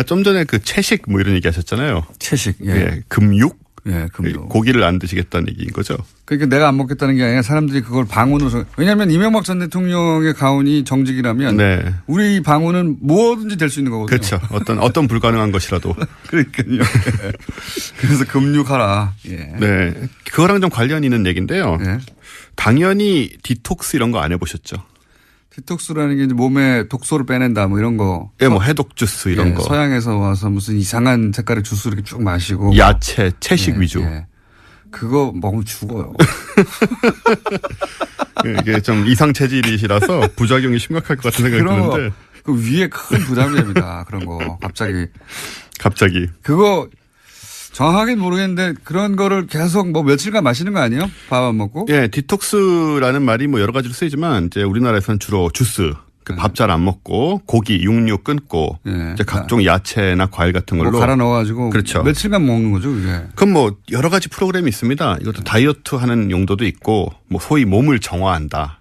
좀 전에 그 채식 뭐 이런 얘기 하셨잖아요. 채식. 예. 예. 금육? 예, 금육. 고기를 안 드시겠다는 얘기인 거죠. 그러니까 내가 안 먹겠다는 게 아니라 사람들이 그걸 방언으로. 왜냐하면 이명박 전 대통령의 가훈이 정직이라면 네. 우리 방언은 뭐든지 될 수 있는 거거든요. 그렇죠. 어떤 불가능한 것이라도. 그러니까요. 그래서 금육하라. 예. 네. 그거랑 좀 관련이 있는 얘기인데요. 예. 당연히 디톡스 이런 거 안 해보셨죠? 디톡스라는 게 이제 몸에 독소를 빼낸다 뭐 이런 거. 예, 뭐 해독 주스 이런 예, 거. 서양에서 와서 무슨 이상한 색깔의 주스 이렇게 쭉 마시고. 야채, 채식 예, 위주. 예. 그거 먹으면 죽어요. 이게 좀 이상 체질이시라서 부작용이 심각할 것 같은 생각이 드는데. 그 위에 큰 부담이 됩니다. 그런 거. 갑자기. 그거 정확하게는 모르겠는데 그런 거를 계속 뭐 며칠간 마시는 거 아니에요? 밥 안 먹고? 예, 디톡스라는 말이 뭐 여러 가지로 쓰이지만 이제 우리나라에서는 주로 주스, 밥 잘 안 먹고 고기, 육류 끊고 이제 각종 야채나 과일 같은 걸로 뭐 갈아 넣어가지고 그렇죠. 며칠간 먹는 거죠, 그게. 그럼 뭐 여러 가지 프로그램이 있습니다. 이것도 다이어트 하는 용도도 있고 뭐 소위 몸을 정화한다.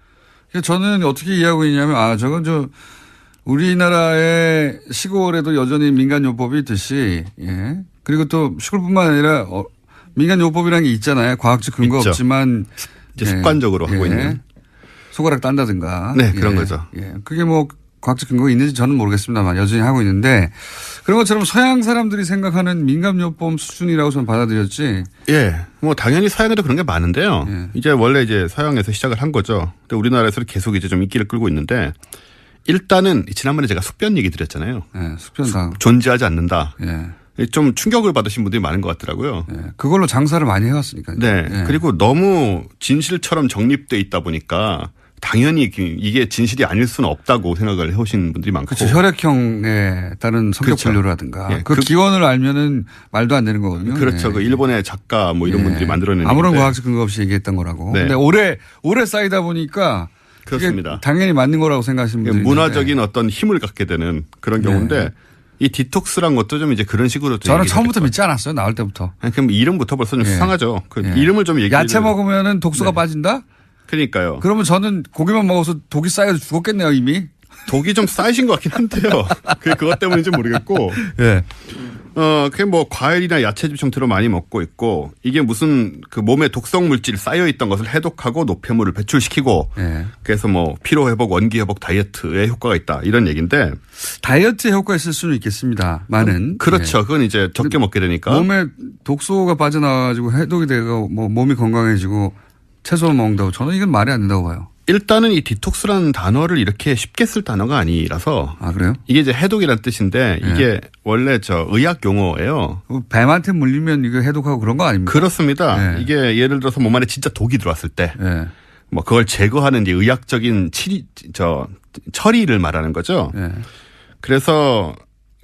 저는 어떻게 이해하고 있냐면 저건 우리나라의 시골에도 여전히 민간요법이 있듯이 예. 그리고 또 시골뿐만 아니라 민간요법이라는 게 있잖아요. 과학적 근거 있죠. 없지만 이제 습관적으로 하고 있는. 소가락 딴다든가. 네, 그런 거죠. 예. 그게 뭐 과학적 근거가 있는지 저는 모르겠습니다만 여전히 하고 있는데 그런 것처럼 서양 사람들이 생각하는 민간요법 수준이라고 저는 받아들였지. 예. 뭐 당연히 서양에도 그런 게 많은데요. 예. 이제 원래 이제 서양에서 시작을 한 거죠. 근데 우리나라에서는 계속 이제 좀 인기를 끌고 있는데 일단은 지난번에 제가 숙변 얘기 드렸잖아요. 예. 숙변당. 존재하지 않는다. 예. 좀 충격을 받으신 분들이 많은 것 같더라고요. 네, 그걸로 장사를 많이 해왔으니까요. 네. 네. 그리고 너무 진실처럼 정립돼 있다 보니까 당연히 이게 진실이 아닐 수는 없다고 생각을 해오신 분들이 많고. 그렇죠. 혈액형에 따른 성격 그렇죠. 분류라든가. 네. 그 기원을 알면은 말도 안 되는 거거든요. 그렇죠. 네. 그 일본의 작가 뭐 이런 분들이 만들어낸. 아무런 과학적 근거 없이 얘기했던 거라고. 네. 근데 오래 쌓이다 보니까. 그렇습니다. 당연히 맞는 거라고 생각하시는 분들이 문화적인 있는데. 어떤 힘을 갖게 되는 그런 경우인데 네. 이 디톡스란 것도 좀 이제 그런 식으로. 저는 처음부터 믿지 않았어요. 나올 때부터. 아니, 그럼 이름부터 벌써 좀 수상하죠. 그 이름을 좀 얘기해. 야채 먹으면은 독소가 빠진다? 그러니까요. 그러면 저는 고기만 먹어서 독이 쌓여서 죽었겠네요, 이미. 독이 좀 쌓이신 것 같긴 한데요. 그것 때문인지 모르겠고. 예. 그게 뭐 과일이나 야채즙 형태로 많이 먹고 있고 이게 무슨 그 몸에 독성 물질 쌓여 있던 것을 해독하고 노폐물을 배출시키고 그래서 뭐 피로 회복, 원기 회복, 다이어트에 효과가 있다 이런 얘기인데 다이어트에 효과 있을 수는 있겠습니다. 많은. 그렇죠. 그건 이제 적게 먹게 되니까 몸에 독소가 빠져나와가지고 해독이 되고 뭐 몸이 건강해지고 채소를 먹는다고 저는 이건 말이 안 된다고 봐요. 일단은 이 디톡스라는 단어를 이렇게 쉽게 쓸 단어가 아니라서. 아, 그래요? 이게 이제 해독이라는 뜻인데 이게 원래 의학 용어예요. 뱀한테 물리면 이거 해독하고 그런 거 아닙니까? 그렇습니다. 이게 예를 들어서 몸 안에 진짜 독이 들어왔을 때 뭐 그걸 제거하는 이제 의학적인 처리를 말하는 거죠. 그래서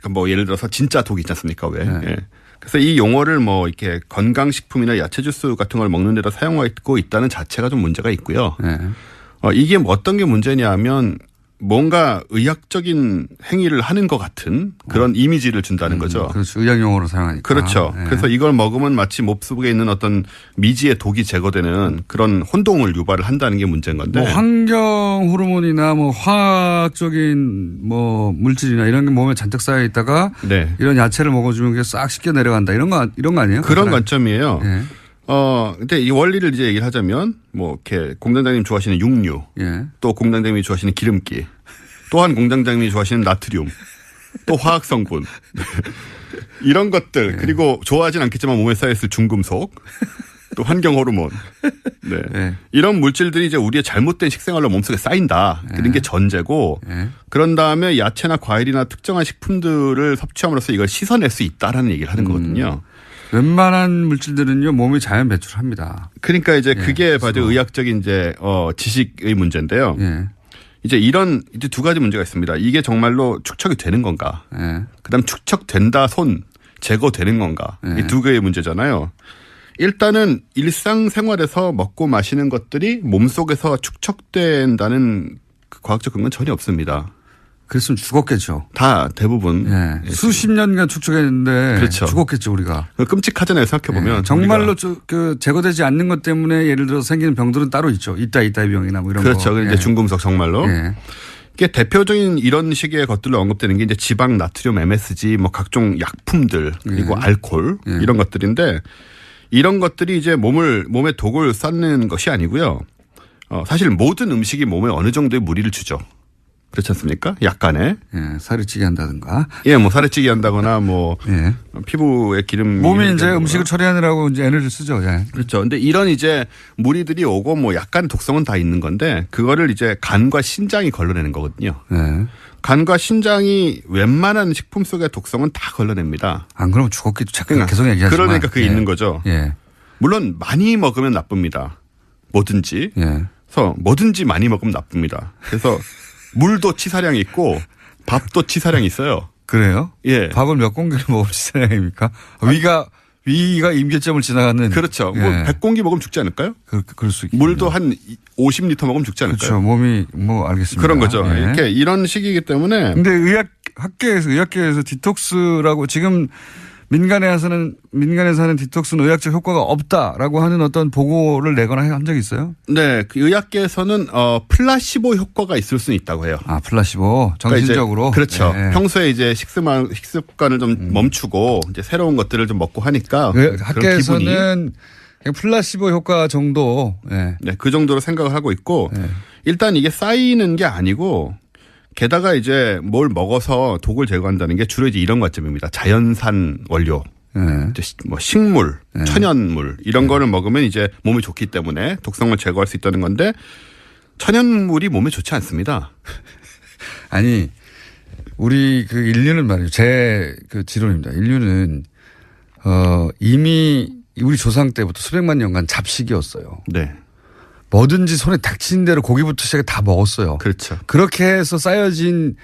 뭐 예를 들어서 진짜 독이 있지 않습니까? 왜? 그래서 이 용어를 뭐 이렇게 건강식품이나 야채 주스 같은 걸 먹는 데다 사용하고 있다는 자체가 좀 문제가 있고요. 이게 뭐 어떤 게 문제냐 하면 뭔가 의학적인 행위를 하는 것 같은 그런 이미지를 준다는 거죠. 그렇죠. 의학용어로 사용하니까. 그렇죠. 그래서 이걸 먹으면 마치 몹속에 있는 어떤 미지의 독이 제거되는 그런 혼동을 유발을 한다는 게 문제인 건데. 뭐 환경 호르몬이나 뭐 화학적인 뭐 물질이나 이런 게 몸에 잔뜩 쌓여 있다가 이런 야채를 먹어주면 그게 싹 씻겨 내려간다. 이런 거 아니에요? 그런 관점이에요. 근데 이 원리를 이제 얘기를 하자면 뭐 이렇게 공장장님 좋아하시는 육류, 또 공장장님이 좋아하시는 기름기, 또한 공장장님이 좋아하시는 나트륨, 또 화학 성분 이런 것들 그리고 좋아하진 않겠지만 몸에 쌓여있을 중금속, 또 환경 호르몬, 이런 물질들이 이제 우리의 잘못된 식생활로 몸속에 쌓인다. 그런 게 전제고, 그런 다음에 야채나 과일이나 특정한 식품들을 섭취함으로써 이걸 씻어낼 수 있다라는 얘기를 하는 거거든요. 웬만한 물질들은요 몸이 자연 배출합니다. 그러니까 이제 그게 바로 의학적인 이제 지식의 문제인데요. 이제 이제 두 가지 문제가 있습니다. 이게 정말로 축적이 되는 건가? 그다음 축적된다 손 제거되는 건가? 이 두 개의 문제잖아요. 일단은 일상생활에서 먹고 마시는 것들이 몸속에서 축적된다는 그 과학적 근거는 전혀 없습니다. 그랬으면 죽었겠죠. 다 대부분. 예. 수십 년간 축적했는데 그렇죠. 죽었겠죠 우리가. 끔찍하잖아요 생각해보면. 예. 정말로 그 제거되지 않는 것 때문에 예를 들어서 생기는 병들은 따로 있죠. 이따이 병이나 뭐 이런 그렇죠. 거. 이제 예. 중금속 정말로. 예. 이게 대표적인 이런 식의 것들로 언급되는 게 이제 지방, 나트륨, MSG, 뭐 각종 약품들 그리고 알코올 이런 것들인데 이런 것들이 이제 몸에 독을 쌓는 것이 아니고요. 사실 모든 음식이 몸에 어느 정도의 무리를 주죠. 그렇지 않습니까? 약간의. 예, 살이 찌게 한다든가. 예, 뭐 살이 찌게 한다거나 뭐 예. 피부에 기름. 몸이 이제 음식을 처리하느라고 이제 에너지를 쓰죠. 예. 그렇죠. 근데 이런 이제 무리들이 오고 뭐 약간 독성은 다 있는 건데 그거를 이제 간과 신장이 걸러내는 거거든요. 예. 간과 신장이 웬만한 식품 속의 독성은 다 걸러냅니다. 안 그러면 죽었기도 잠깐 계속 얘기하지만. 그러니까 그게 있는 거죠. 예. 물론 많이 먹으면 나쁩니다. 뭐든지. 예. 그래서 뭐든지 많이 먹으면 나쁩니다. 그래서 물도 치사량이 있고 밥도 치사량이 있어요. 그래요? 예. 밥을 몇 공기를 먹으면 치사량입니까? 위가 임계점을 지나가는. 그렇죠. 예. 뭐 100공기 먹으면 죽지 않을까요? 그럴 수 있겠네요. 물도 한 50리터 먹으면 죽지 않을까요? 그렇죠. 몸이 뭐 알겠습니다. 그런 거죠. 예. 이렇게 이런 식이기 때문에. 근데 의학계에서 디톡스라고 지금 민간에서 하는 디톡스는 의학적 효과가 없다라고 하는 어떤 보고를 내거나 한 적이 있어요? 네. 그 의학계에서는 플라시보 효과가 있을 수는 있다고 해요. 아, 플라시보. 정신적으로. 그러니까 이제 그렇죠. 예. 평소에 이제 식습관을 좀 멈추고 이제 새로운 것들을 좀 먹고 하니까 학계에서는 플라시보 효과 정도. 예. 네, 그 정도로 생각을 하고 있고 예. 일단 이게 쌓이는 게 아니고 게다가 이제 뭘 먹어서 독을 제거한다는 게 주로 이제 이런 관점입니다. 자연산 원료. 예. 뭐 식물, 천연물 이런 거를 먹으면 이제 몸에 좋기 때문에 독성을 제거할 수 있다는 건데 천연물이 몸에 좋지 않습니다. 아니, 우리 그 인류는 말이에요. 제 그 지론입니다. 인류는 이미 우리 조상 때부터 수백만 년간 잡식이었어요. 네. 뭐든지 손에 닥치는 대로 고기부터 시작해 다 먹었어요. 그렇죠. 그렇게 해서 쌓여진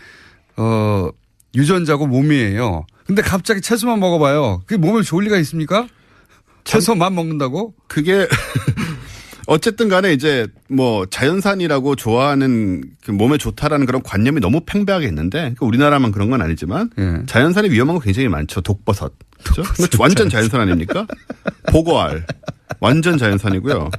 유전자고 몸이에요. 근데 갑자기 채소만 먹어봐요. 그게 몸에 좋을 리가 있습니까? 채소만 먹는다고? 그게 어쨌든 간에 이제 뭐 자연산이라고 좋아하는 그 몸에 좋다라는 그런 관념이 너무 팽배하게 있는데 그러니까 우리나라만 그런 건 아니지만 예. 자연산이 위험한 거 굉장히 많죠. 독버섯. 그렇죠? 완전 자연산 아닙니까? 보고알. 완전 자연산이고요.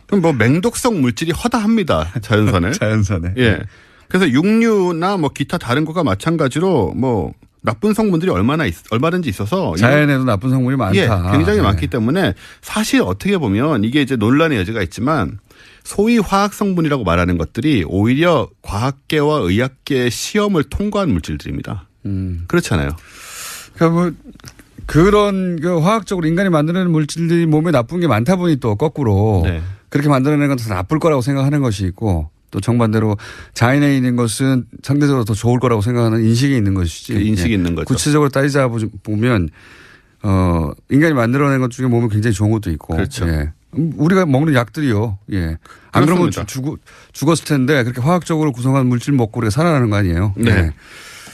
그럼 뭐 맹독성 물질이 허다합니다. 자연산에. 자연산에. 예. 그래서 육류나 뭐 기타 다른 거가 마찬가지로 뭐 나쁜 성분들이 얼마든지 있어서 자연에도 나쁜 성분이 많다. 예, 굉장히 네. 많기 때문에 사실 어떻게 보면 이게 이제 논란의 여지가 있지만 소위 화학 성분이라고 말하는 것들이 오히려 과학계와 의학계의 시험을 통과한 물질들입니다. 그렇잖아요. 그러니까 뭐 그런 그 화학적으로 인간이 만들어내는 물질들이 몸에 나쁜 게 많다 보니 또 거꾸로 네. 그렇게 만들어내는 건 더 나쁠 거라고 생각하는 것이 있고 또 정반대로 자연에 있는 것은 상대적으로 더 좋을 거라고 생각하는 인식이 있는 것이지. 그 인식이 예. 있는 거죠. 구체적으로 따지자 보면 인간이 만들어낸 것 중에 몸에 굉장히 좋은 것도 있고. 그렇죠. 예. 우리가 먹는 약들이요. 예. 안 그러면 죽었을 텐데 그렇게 화학적으로 구성한 물질 먹고 우리가 살아나는 거 아니에요. 네. 예.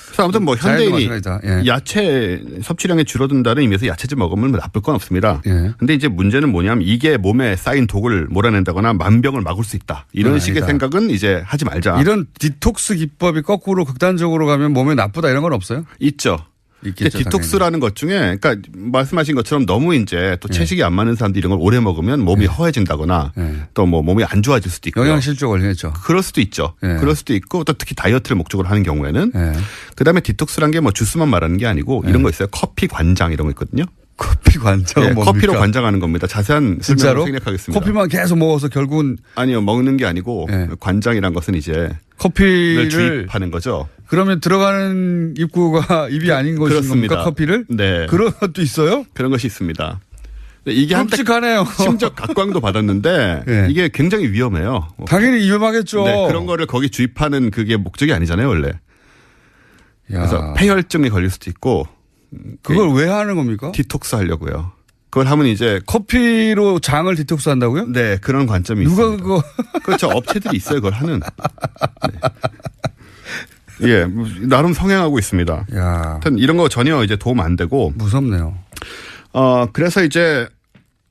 그래서 아무튼 뭐 현대인이 예. 야채 섭취량이 줄어든다는 의미에서 야채즙 먹으면 나쁠 건 없습니다. 예. 근데 이제 문제는 뭐냐면 이게 몸에 쌓인 독을 몰아낸다거나 만병을 막을 수 있다. 이런 식의 아니다. 생각은 이제 하지 말자. 이런 디톡스 기법이 거꾸로 극단적으로 가면 몸에 나쁘다 이런 건 없어요? 있죠. 있겠죠, 디톡스라는 것 중에 그러니까 말씀하신 것처럼 너무 이제 또 채식이 안 맞는 사람들이 이런 걸 오래 먹으면 몸이 허해진다거나 또 뭐 몸이 안 좋아질 수도 있고요. 영양실조 걸리겠죠. 그럴 수도 있죠. 네. 그럴 수도 있고 또 특히 다이어트를 목적으로 하는 경우에는 네. 그다음에 디톡스란 게 뭐 주스만 말하는 게 아니고 이런 거 있어요. 커피 관장 이런 거 있거든요. 커피 관장은 네, 뭡니까? 커피로 관장하는 겁니다. 자세한 진짜로? 설명을 생략하겠습니다. 커피만 계속 먹어서 결국은 아니요. 먹는 게 아니고 네. 관장이란 것은 이제 커피를 주입하는 거죠. 그러면 들어가는 입구가 입이 아닌 것인 그렇습니다. 겁니까? 커피를? 네. 그런 것도 있어요? 그런 것이 있습니다. 이게 한때 끔찍하네요. 심지어 각광도 받았는데 네. 이게 굉장히 위험해요. 당연히 위험하겠죠. 네, 그런 거를 거기 주입하는 그게 목적이 아니잖아요, 원래. 야. 그래서 폐혈증이 걸릴 수도 있고. 그걸 왜 하는 겁니까? 디톡스 하려고요. 그걸 하면 이제 커피로 장을 디톡스 한다고요? 네, 그런 관점이 누가 있습니다. 그거 그렇죠. 업체들이 있어요, 그걸 하는. 네. 예, 나름 성행하고 있습니다. 야. 하여튼 이런 거 전혀 이제 도움 안 되고. 무섭네요. 그래서 이제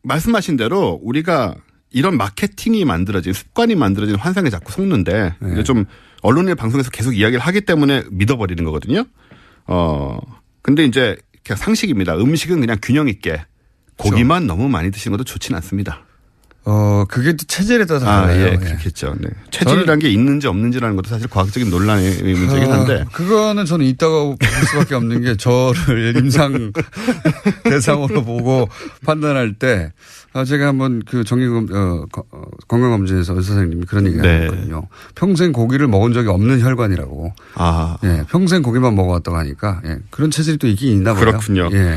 말씀하신 대로 우리가 이런 마케팅이 만들어진 습관이 만들어진 환상에 자꾸 속는데 이제 좀 언론이나 방송에서 계속 이야기를 하기 때문에 믿어버리는 거거든요. 근데 이제 그냥 상식입니다. 음식은 그냥 균형 있게 고기만 너무 많이 드시는 것도 좋지는 않습니다. 그게 또 체질에 따라서 달라요. 예, 그렇겠죠. 네. 체질이라는 게 있는지 없는지라는 것도 사실 과학적인 논란의 문제긴 한데. 그거는 저는 있다고 볼 수밖에 없는 게 저를 임상 대상으로 보고 판단할 때 제가 한번 그 건강검진에서 의사 선생님이 그런 얘기 하셨거든요. 평생 고기를 먹은 적이 없는 혈관이라고. 예, 평생 고기만 먹어왔다고 하니까 예, 그런 체질이 또 있긴 있나 봐요. 그렇군요. 예.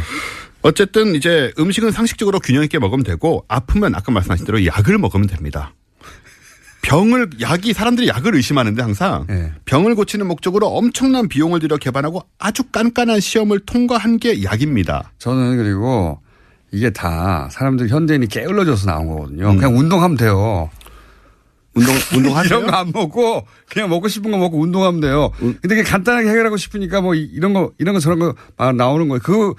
어쨌든 이제 음식은 상식적으로 균형 있게 먹으면 되고 아프면 아까 말씀하신 대로 약을 먹으면 됩니다. 사람들이 약을 의심하는데 항상 병을 고치는 목적으로 엄청난 비용을 들여 개발하고 아주 깐깐한 시험을 통과한 게 약입니다. 저는 그리고 이게 다 사람들 현대인이 게을러져서 나온 거거든요. 그냥 운동하면 돼요. 운동하세요? 이런 거 안 먹고 그냥 먹고 싶은 거 먹고 운동하면 돼요. 근데 그게 간단하게 해결하고 싶으니까 뭐 이런 거 저런 거 나오는 거예요.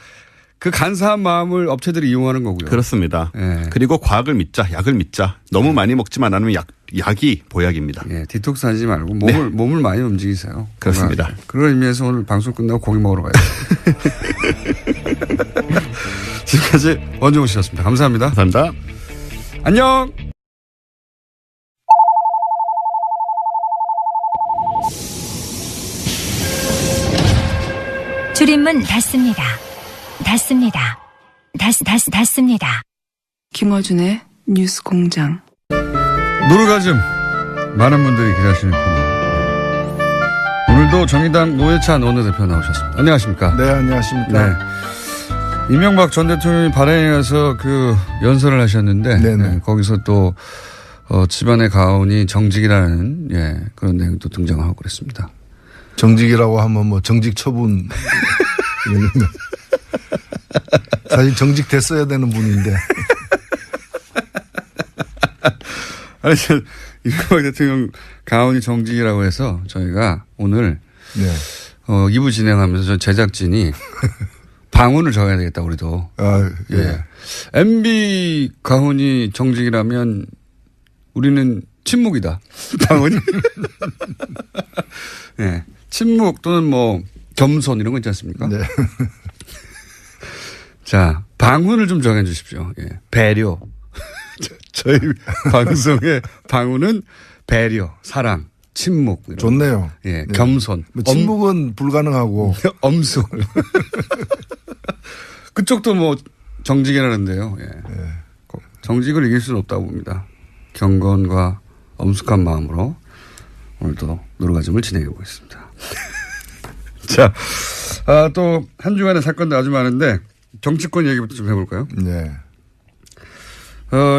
그 간사한 마음을 업체들이 이용하는 거고요. 그렇습니다. 예. 그리고 과학을 믿자, 약을 믿자. 너무 많이 먹지만 않으면 약이 보약입니다. 예, 디톡스 하지 말고 몸을 많이 움직이세요. 그렇습니다. 그런 의미에서 오늘 방송 끝나고 고기 먹으러 가요. 지금까지 원종우 씨였습니다. 감사합니다. 감사합니다. 안녕. 줄임문 닫습니다. 닫습니다. 김어준의 뉴스 공장. 노르가즘 많은 분들이 기다리시는 코너. 오늘도 정의당 노회찬 원내대표 나오셨습니다. 안녕하십니까? 네, 안녕하십니까? 네. 이명박 전 대통령이 발행에 가서 그 연설을 하셨는데 네, 거기서 또 집안의 가훈이 정직이라는 그런 내용도 등장하고 그랬습니다. 정직이라고 하면 뭐 정직 처분 사실 정직 됐어야 되는 분인데. 아니, 이명박 대통령 가훈이 정직이라고 해서 저희가 오늘 2부 진행하면서 저 제작진이 방언을 적어야 되겠다, 우리도. 예. MB 가훈이 정직이라면 우리는 침묵이다. 방언이. 네. 침묵 또는 뭐 겸손 이런 거 있지 않습니까? 네. 자, 방언을 좀 정해 주십시오. 예. 배려. 저희 방송의 방언은 배려, 사랑, 침묵. 좋네요. 예. 겸손. 뭐 침묵은 불가능하고. 엄수. 그쪽도 뭐 정직이라는데요. 예. 정직을 이길 수는 없다고 봅니다. 경건과 엄숙한 마음으로 오늘도 노르가즘을 진행해 보겠습니다. 자, 또 한 주간의 사건도 아주 많은데 정치권 얘기부터 좀 해볼까요? 네.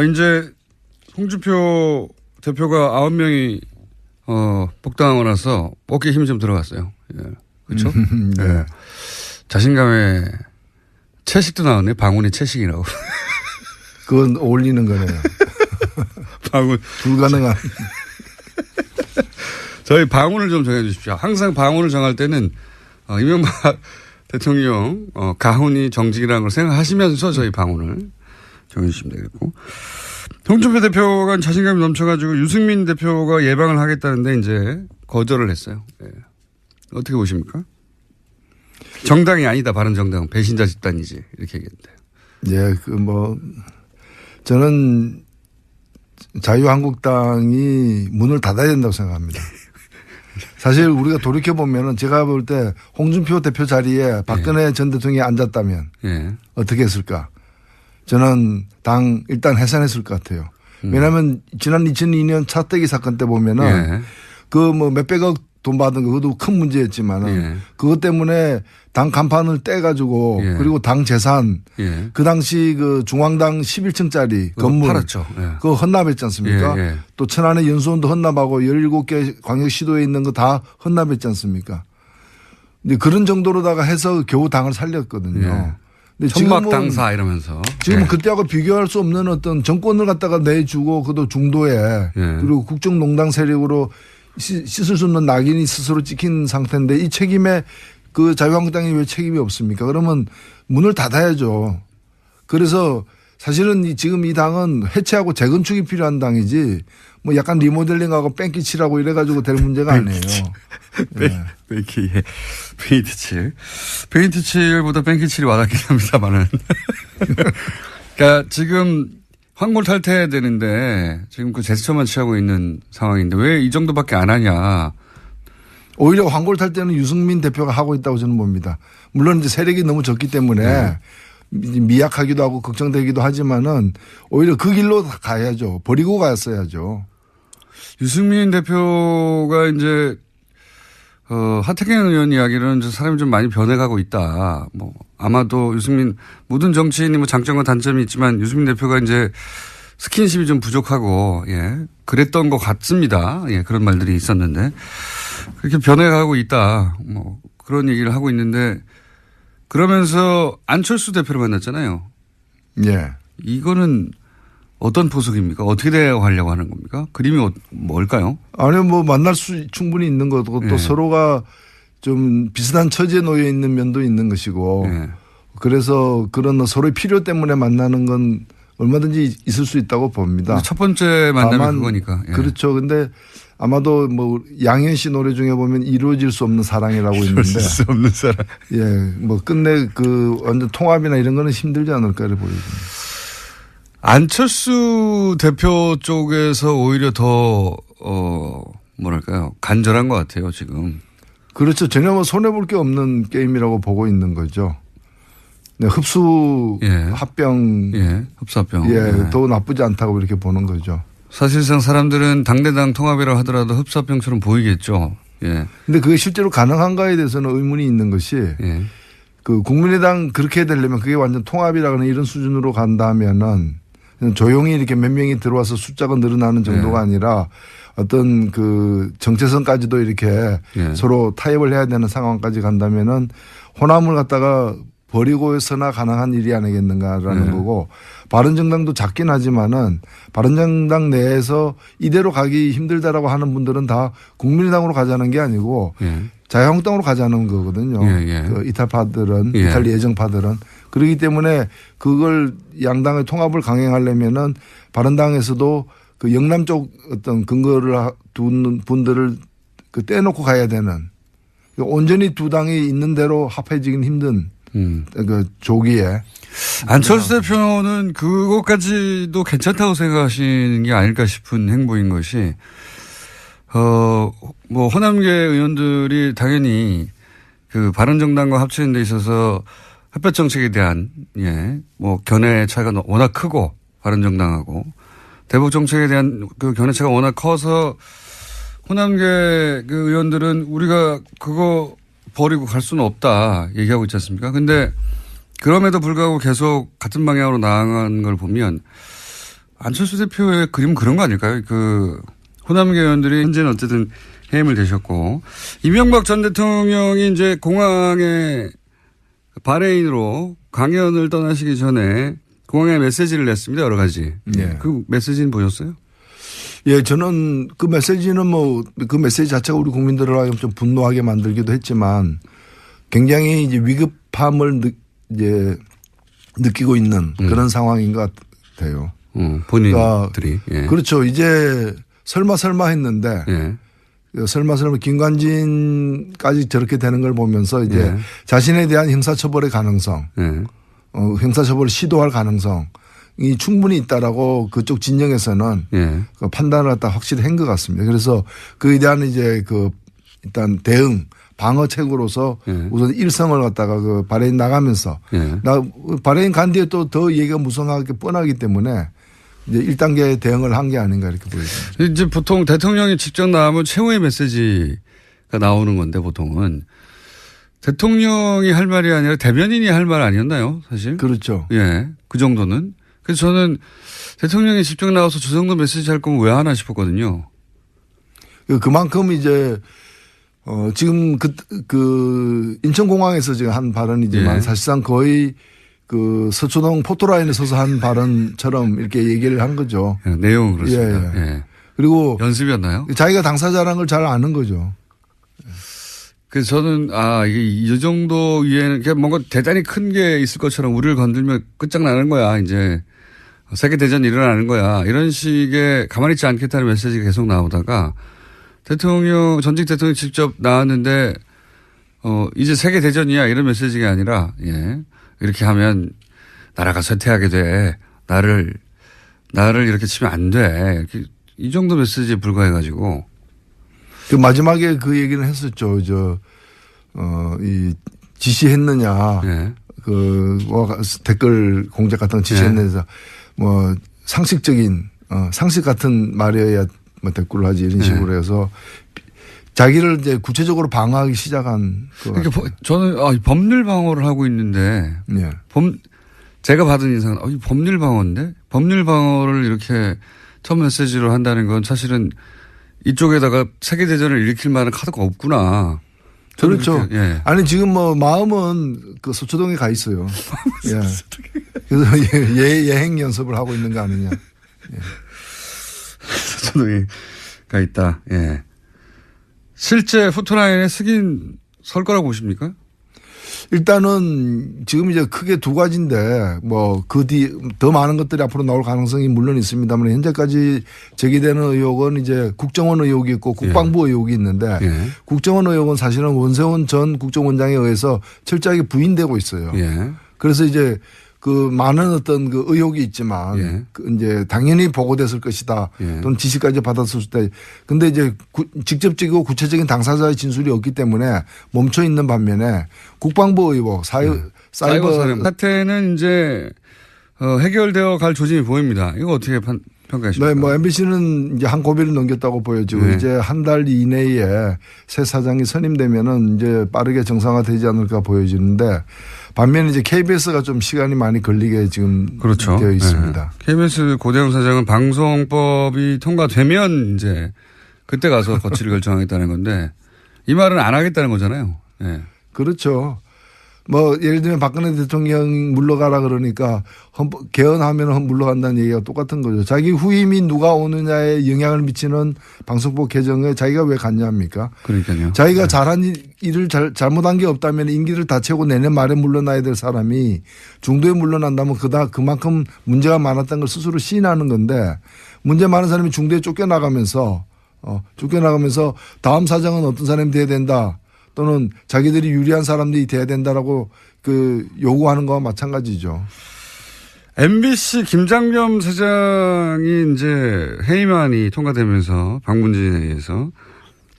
이제 홍준표 대표가 9명이 복당하고 나서 어깨에 힘이 좀 들어갔어요. 예. 그렇죠? 네. 예. 자신감에 채식도 나왔네. 방언이 채식이라고. 그건 어울리는 거네요. 방언. 불가능한. 저희 방언을 좀 정해 주십시오. 항상 방언을 정할 때는 이명박 대통령 가훈이 정직이라는 걸 생각하시면서 저희 방언을 정해 주시면 되겠고. 홍준표 대표가 자신감이 넘쳐가지고 유승민 대표가 예방을 하겠다는데 이제 거절을 했어요. 네. 어떻게 보십니까? 정당이 아니다. 바른정당 배신자 집단이지 이렇게 얘기했는데. 예, 저는 자유한국당이 문을 닫아야 된다고 생각합니다. 사실 우리가 돌이켜보면 제가 볼 때 홍준표 대표 자리에 박근혜 전 대통령이 앉았다면 어떻게 했을까? 저는 당 일단 해산했을 것 같아요. 왜냐하면 지난 2002년 차떼기 사건 때 보면은 그 뭐 몇백억 돈 받은 거 그것도 큰 문제였지만은 그것 때문에 당 간판을 떼가지고 그리고 당 재산 그 당시 그 중앙당 11층짜리 건물 팔았죠. 그거 헌납했지 않습니까? 또 천안의 연수원도 헌납하고 17개 광역시도에 있는 거 다 헌납했지 않습니까? 근데 그런 정도로다가 해서 겨우 당을 살렸거든요. 근데 천막당사 이러면서. 지금 그때하고 비교할 수 없는 어떤 정권을 갖다가 내주고 그것도 중도에 그리고 국정농단 세력으로 씻을 수 없는 낙인이 스스로 찍힌 상태인데 이 책임에 그 자유한국당이 왜 책임이 없습니까? 그러면 문을 닫아야죠. 그래서 사실은 지금 이 당은 해체하고 재건축이 필요한 당이지 뭐 약간 리모델링하고 뺑기 칠하고 이래가지고 될 문제가 아니에요. 페인트 칠. 페인트 칠보다 뺑기 칠이 와닿긴 합니다만은. 그러니까 지금 황골 탈퇴해야 되는데 지금 그 제스처만 취하고 있는 상황인데 왜 이 정도밖에 안 하냐. 오히려 황골 탈퇴는 유승민 대표가 하고 있다고 저는 봅니다. 물론 이제 세력이 너무 적기 때문에 미약하기도 하고 걱정되기도 하지만은 오히려 그 길로 가야죠. 버리고 갔어야죠. 유승민 대표가 이제 하태경 의원 이야기는 사람이 좀 많이 변해가고 있다. 뭐 아마도 유승민 모든 정치인이 뭐 장점과 단점이 있지만 유승민 대표가 이제 스킨십이 좀 부족하고 그랬던 것 같습니다. 그런 말들이 있었는데 그렇게 변해가고 있다. 뭐 그런 얘기를 하고 있는데 그러면서 안철수 대표를 만났잖아요. 예. 이거는 어떤 포석입니까? 어떻게 대화하려고 하는 겁니까? 그림이 뭘까요? 아니요, 뭐 만날 수 충분히 있는 거고 또 서로가 좀 비슷한 처지에 놓여 있는 면도 있는 것이고 그래서 그런 서로의 필요 때문에 만나는 건 얼마든지 있을 수 있다고 봅니다. 첫 번째 만남이 그거니까. 그렇죠. 근데 아마도 뭐 양현 씨 노래 중에 보면 이루어질 수 없는 사랑이라고 있는데. 이루어질 수 없는 사랑. 뭐 끝내 그 완전 통합이나 이런 거는 힘들지 않을까를 보여집니다. 안철수 대표 쪽에서 오히려 더 뭐랄까요 간절한 것 같아요 지금. 그렇죠. 전혀 뭐 손해 볼 게 없는 게임이라고 보고 있는 거죠. 네, 흡수 합병, 흡수 합병, 더 나쁘지 않다고 이렇게 보는 거죠. 사실상 사람들은 당대당 통합이라 하더라도 흡수 합병처럼 보이겠죠. 근데 그게 실제로 가능한가에 대해서는 의문이 있는 것이 그 국민의당 그렇게 되려면 그게 완전 통합이라거나 이런 수준으로 간다면은 조용히 이렇게 몇 명이 들어와서 숫자가 늘어나는 정도가 아니라 어떤 그 정체성까지도 이렇게 서로 타협을 해야 되는 상황까지 간다면은 호남을 갖다가 버리고서나 가능한 일이 아니겠는가라는 거고 바른정당도 작긴 하지만은 바른정당 내에서 이대로 가기 힘들다라고 하는 분들은 다 국민의당으로 가자는 게 아니고 자유한국당으로 가자는 거거든요. 그 이탈파들은 이탈 예정파들은 그렇기 때문에 그걸 양당의 통합을 강행하려면은 바른당에서도 그 영남 쪽 어떤 근거를 두는 분들을 그 떼놓고 가야 되는 온전히 두 당이 있는 대로 합해지긴 힘든 그 조기에 안철수 대표는 그것까지도 괜찮다고 생각하시는 게 아닐까 싶은 행보인 것이 뭐 호남계 의원들이 당연히 그 바른정당과 합치는 데 있어서 햇볕 정책에 대한 뭐 견해 차이가 워낙 크고 바른정당하고 대북 정책에 대한 그 견해 차이가 워낙 커서 호남계 그 의원들은 우리가 그거 버리고 갈 수는 없다 얘기하고 있지 않습니까? 근데 그럼에도 불구하고 계속 같은 방향으로 나아가는 걸 보면 안철수 대표의 그림은 그런 거 아닐까요? 그 호남계 의원들이 현재는 어쨌든 해임을 되셨고 이명박 전 대통령이 이제 공항에 바레인으로 강연을 떠나시기 전에 공항에 메시지를 냈습니다. 여러 가지. 그 메시지는 보셨어요? 저는 그 메시지는 뭐 그 메시지 자체가 우리 국민들을 좀 분노하게 만들기도 했지만 굉장히 이제 위급함을 이제 느끼고 있는 그런 상황인 것 같아요. 본인들이. 그러니까 그렇죠. 이제 설마 했는데 설마 김관진까지 저렇게 되는 걸 보면서 이제 자신에 대한 형사처벌의 가능성, 형사처벌을 시도할 가능성 이 충분히 있다라고 그쪽 진영에서는 그 판단을 갖다 확실히 한 것 같습니다. 그래서 그에 대한 이제 그 일단 대응 방어책으로서 우선 일성을 갖다가 그 바레인 나가면서 바레인 간 뒤에 또 더 얘기가 무성하게 뻔하기 때문에 이제 1단계 대응을 한 게 아닌가 이렇게 보여집니다. 이제 보통 대통령이 직접 나오면 최후의 메시지가 나오는 건데 보통은 대통령이 할 말이 아니라 대변인이 할 말 아니었나요, 사실? 그렇죠. 그 정도는. 그래서 저는 대통령이 직접 나와서 저 정도 메시지 할 거면 왜 하나 싶었거든요. 그만큼 이제 지금 그 인천공항에서 지금 한 발언이지만 사실상 거의 그 서초동 포토라인에 서서 한 발언처럼 이렇게 얘기를 한 거죠. 내용은 그렇습니다. 그리고 연습이었나요? 자기가 당사자라는 걸 잘 아는 거죠. 그래서 저는 이게 이 정도 위에는 뭔가 대단히 큰 게 있을 것처럼 우리를 건들면 끝장나는 거야 이제 세계대전이 일어나는 거야. 이런 식의 가만히 있지 않겠다는 메시지가 계속 나오다가 전직 대통령이 직접 나왔는데 이제 세계대전이야 이런 메시지가 아니라 예. 이렇게 하면 나라가 쇠퇴하게 돼. 나를 이렇게 치면 안 돼. 이렇게 이 정도 메시지에 불과해가지고. 그 마지막에 그 얘기는 했었죠. 이 지시했느냐. 예. 댓글 공작 같은 거 지시했느냐. 뭐 상식적인, 상식 같은 말이어야 뭐 댓글을 하지 이런 식으로 해서 자기를 이제 구체적으로 방어하기 시작한. 그러니까 저는 법률 방어를 하고 있는데. 예. 제가 받은 인상은 이 법률 방어인데? 법률 방어를 이렇게 첫 메시지로 한다는 건 사실은 이쪽에다가 세계대전을 일으킬 만한 카드가 없구나. 그렇죠. 예. 아니 지금 뭐 마음은 그 서초동에 가 있어요. 예. 그래서 예행 연습을 하고 있는 거 아니냐. 예. 서초동에 가 있다. 예. 실제 포토라인에 설 거라고 보십니까? 일단은 지금 이제 크게 두 가지인데 뭐 그 뒤 더 많은 것들이 앞으로 나올 가능성이 물론 있습니다만 현재까지 제기되는 의혹은 이제 국정원 의혹이 있고 국방부 의혹이 있는데 국정원 의혹은 사실은 원세훈 전 국정원장에 의해서 철저하게 부인되고 있어요. 그래서 이제 그 많은 어떤 그 의혹이 있지만 그 이제 당연히 보고됐을 것이다 또는 지시까지 받았을 수도 있다. 근데 이제 직접적이고 구체적인 당사자의 진술이 없기 때문에 멈춰 있는 반면에 국방부 의혹, 사이버 사태는 이제 해결되어 갈 조짐이 보입니다. 이거 어떻게 평가하십니까? 네, 뭐 MBC는 이제 한 고비를 넘겼다고 보여지고 이제 한 달 이내에 새 사장이 선임되면은 이제 빠르게 정상화되지 않을까 보여지는데. 반면에 이제 KBS가 좀 시간이 많이 걸리게 지금 그렇죠. 되어 있습니다. 네. KBS 고대영 사장은 방송법이 통과되면 이제 그때 가서 거취를 결정하겠다는 건데 이 말은 안 하겠다는 거잖아요. 네. 그렇죠. 뭐 예를 들면 박근혜 대통령 물러가라 그러니까 개헌하면 물러간다는 얘기가 똑같은 거죠. 자기 후임이 누가 오느냐에 영향을 미치는 방송법 개정에 자기가 왜 갔냐입니까? 그러니까요. 자기가 잘한 일을 잘못한 게 없다면 임기를 다 채우고 내년 말에 물러나야 될 사람이 중도에 물러난다면 그만큼 문제가 많았다는 걸 스스로 시인하는 건데 문제 많은 사람이 중도에 쫓겨나가면서 다음 사장은 어떤 사람이 돼야 된다. 또는 자기들이 유리한 사람들이 돼야 된다라고 그 요구하는 거와 마찬가지죠. MBC 김장겸 사장이 이제 해임안이 통과되면서 방문진에 의해서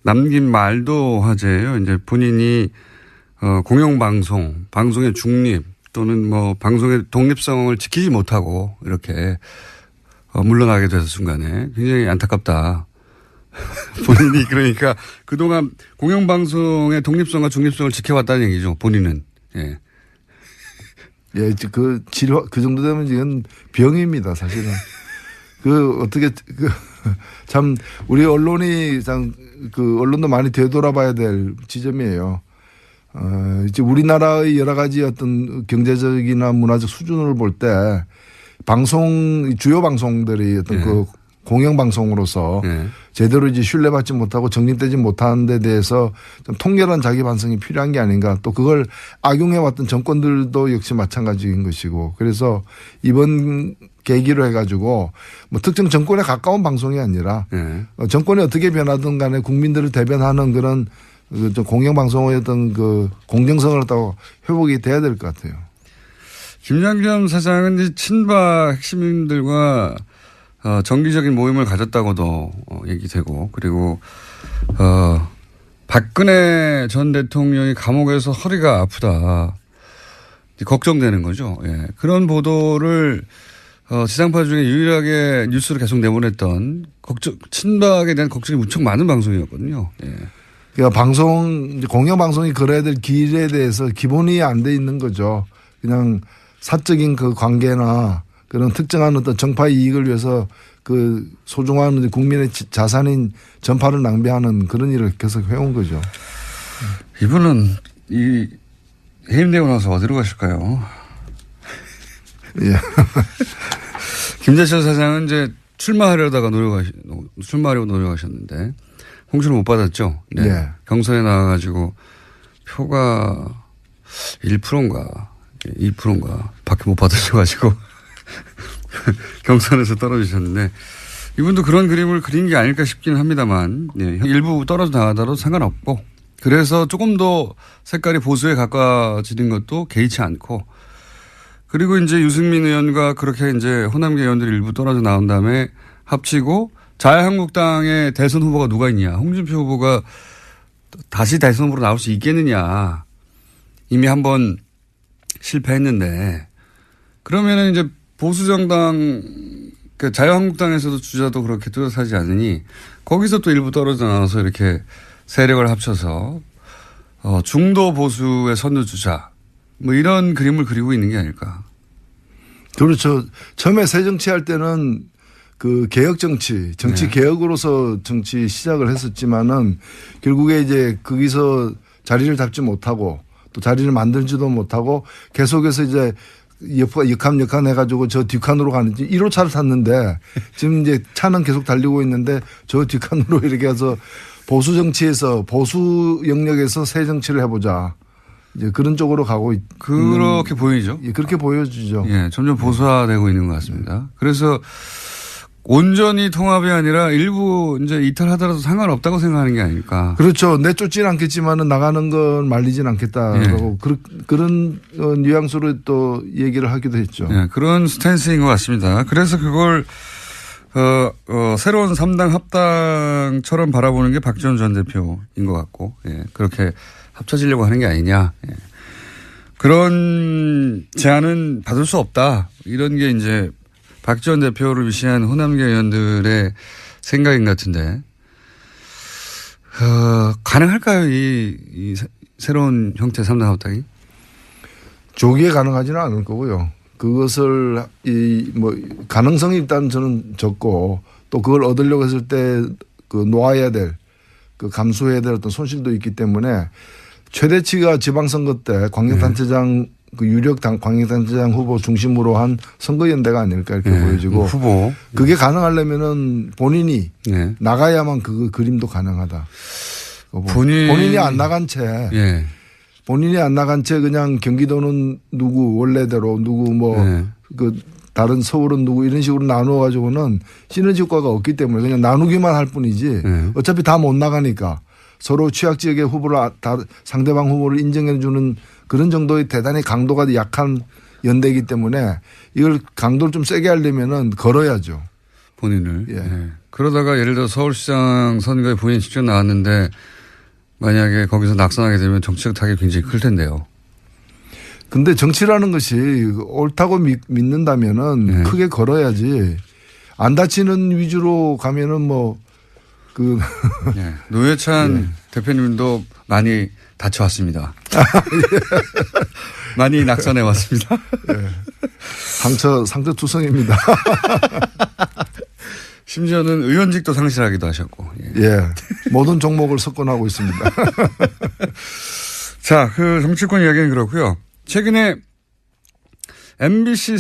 남긴 말도 화제예요. 이제 본인이 방송의 중립 또는 뭐 방송의 독립성을 지키지 못하고 이렇게 물러나게 돼서 순간에 굉장히 안타깝다. 본인이 그러니까 그동안 공영방송의 독립성과 중립성을 지켜왔다는 얘기죠. 본인은. 예. 예, 그 정도 되면 지금 병입니다, 사실은. 참, 우리 언론이 언론도 많이 되돌아봐야 될 지점이에요. 이제 우리나라의 여러 가지 어떤 경제적이나 문화적 수준을 볼 때 주요 방송들이 어떤 공영방송으로서 제대로 이제 신뢰받지 못하고 정립되지 못하는 데 대해서 좀 통렬한 자기 반성이 필요한 게 아닌가. 또 그걸 악용해왔던 정권들도 역시 마찬가지인 것이고. 그래서 이번 계기로 해가지고 뭐 특정 정권에 가까운 방송이 아니라 정권이 어떻게 변하든 간에 국민들을 대변하는 그런 공영방송의 어떤 그 공정성을 또 회복이 돼야 될 것 같아요. 김장겸 사장은 친박 핵심인들과 정기적인 모임을 가졌다고도 얘기되고 그리고 박근혜 전 대통령이 감옥에서 허리가 아프다 걱정되는 거죠. 예. 그런 보도를 지상파 중에 유일하게 뉴스를 계속 내보냈던 친박에 대한 걱정이 무척 많은 방송이었거든요. 예. 그러니까 공영방송이 걸어야 될 길에 대해서 기본이 안 돼 있는 거죠. 그냥 사적인 그 관계나 그런 특정한 어떤 정파의 이익을 위해서 그 소중한 국민의 자산인 전파를 낭비하는 그런 일을 계속 해온 거죠. 이분은 해임되고 나서 어디로 가실까요? 예. 김재철 사장은 이제 출마하려고 노력하셨는데 홍수를 못 받았죠. 네. 예. 경선에 나와가지고 표가 1%인가 2%인가 밖에 못 받으셔가지고 경선에서 떨어지셨는데 이분도 그런 그림을 그린 게 아닐까 싶기는 합니다만 예, 일부 떨어져 나가더라도 상관없고 그래서 조금 더 색깔이 보수에 가까워지는 것도 개의치 않고 그리고 이제 유승민 의원과 그렇게 이제 호남계 의원들이 일부 떨어져 나온 다음에 합치고 자유한국당의 대선 후보가 누가 있냐. 홍준표 후보가 다시 대선 후보로 나올 수 있겠느냐. 이미 한번 실패했는데 그러면은 이제 보수정당 그 자유한국당에서도 주자도 그렇게 뚜렷하지 않으니 거기서 또 일부 떨어져 나와서 이렇게 세력을 합쳐서 중도 보수의 선두주자 뭐 이런 그림을 그리고 있는 게 아닐까. 그렇죠. 처음에 새정치할 때는 그 개혁 정치 네. 개혁으로서 정치 시작을 했었지만은 결국에 이제 거기서 자리를 잡지 못하고 또 자리를 만들지도 못하고 계속해서 이제 역함 해가지고 저 뒷칸으로 가는 1호차를 탔는데 지금 이제 차는 계속 달리고 있는데 저 뒷칸으로 이렇게 해서 보수 정치에서 보수 영역에서 새 정치를 해보자. 이제 그런 쪽으로 가고 그렇게 보이죠. 예, 그렇게 보여지죠. 예, 점점 보수화되고 있는 것 같습니다. 그래서 온전히 통합이 아니라 일부 이제 이탈하더라도 상관없다고 생각하는 게 아닐까. 그렇죠. 내쫓지는 않겠지만은 나가는 건 말리진 않겠다라고 그런 뉘앙스로 또 얘기를 하기도 했죠. 예, 그런 스탠스인 것 같습니다. 그래서 그걸 새로운 3당 합당처럼 바라보는 게 박지원 전 대표인 것 같고, 예, 그렇게 합쳐지려고 하는 게 아니냐. 예. 그런 제안은 받을 수 없다. 이런 게 이제 박지원 대표를 위시한 호남계 의원들의 생각인 것 같은데, 가능할까요? 이 새로운 형태 3당 합당이? 조기에 가능하지는 않을 거고요. 그것을 가능성이 일단 저는 적고 또 그걸 얻으려고 했을 때 그 놓아야 될 그 감수해야 될 어떤 손실도 있기 때문에 최대치가 지방선거 때 광역단체장 그 유력 광역단체장 후보 중심으로 한 선거연대가 아닐까 이렇게 보여지고 후보. 그게 가능하려면은 본인이 나가야만 그 그림도 가능하다. 본인이 안 나간 채 본인이 안 나간 채 그냥 경기도는 누구 원래대로 누구 그 다른 서울은 누구 이런 식으로 나누어 가지고는 시너지 효과가 없기 때문에 그냥 나누기만 할 뿐이지 어차피 다 못 나가니까 서로 취약 지역의 후보를 상대방 후보를 인정해 주는 그런 정도의 대단히 강도가 약한 연대이기 때문에 이걸 강도를 좀 세게 하려면은 걸어야죠. 본인을. 예. 그러다가 예를 들어 서울시장 선거에 본인이 직접 나왔는데 만약에 거기서 낙선하게 되면 정치적 타격이 굉장히 클 텐데요. 근데 정치라는 것이 옳다고 믿는다면은 크게 걸어야지 안 다치는 위주로 가면은 노회찬 대표님도 많이 다쳐왔습니다. 많이 낙선해 왔습니다. 상처투성입니다. 심지어는 의원직도 상실하기도 하셨고. 모든 종목을 석권하고 있습니다. 자, 그 정치권 이야기는 그렇고요. 최근에 MBC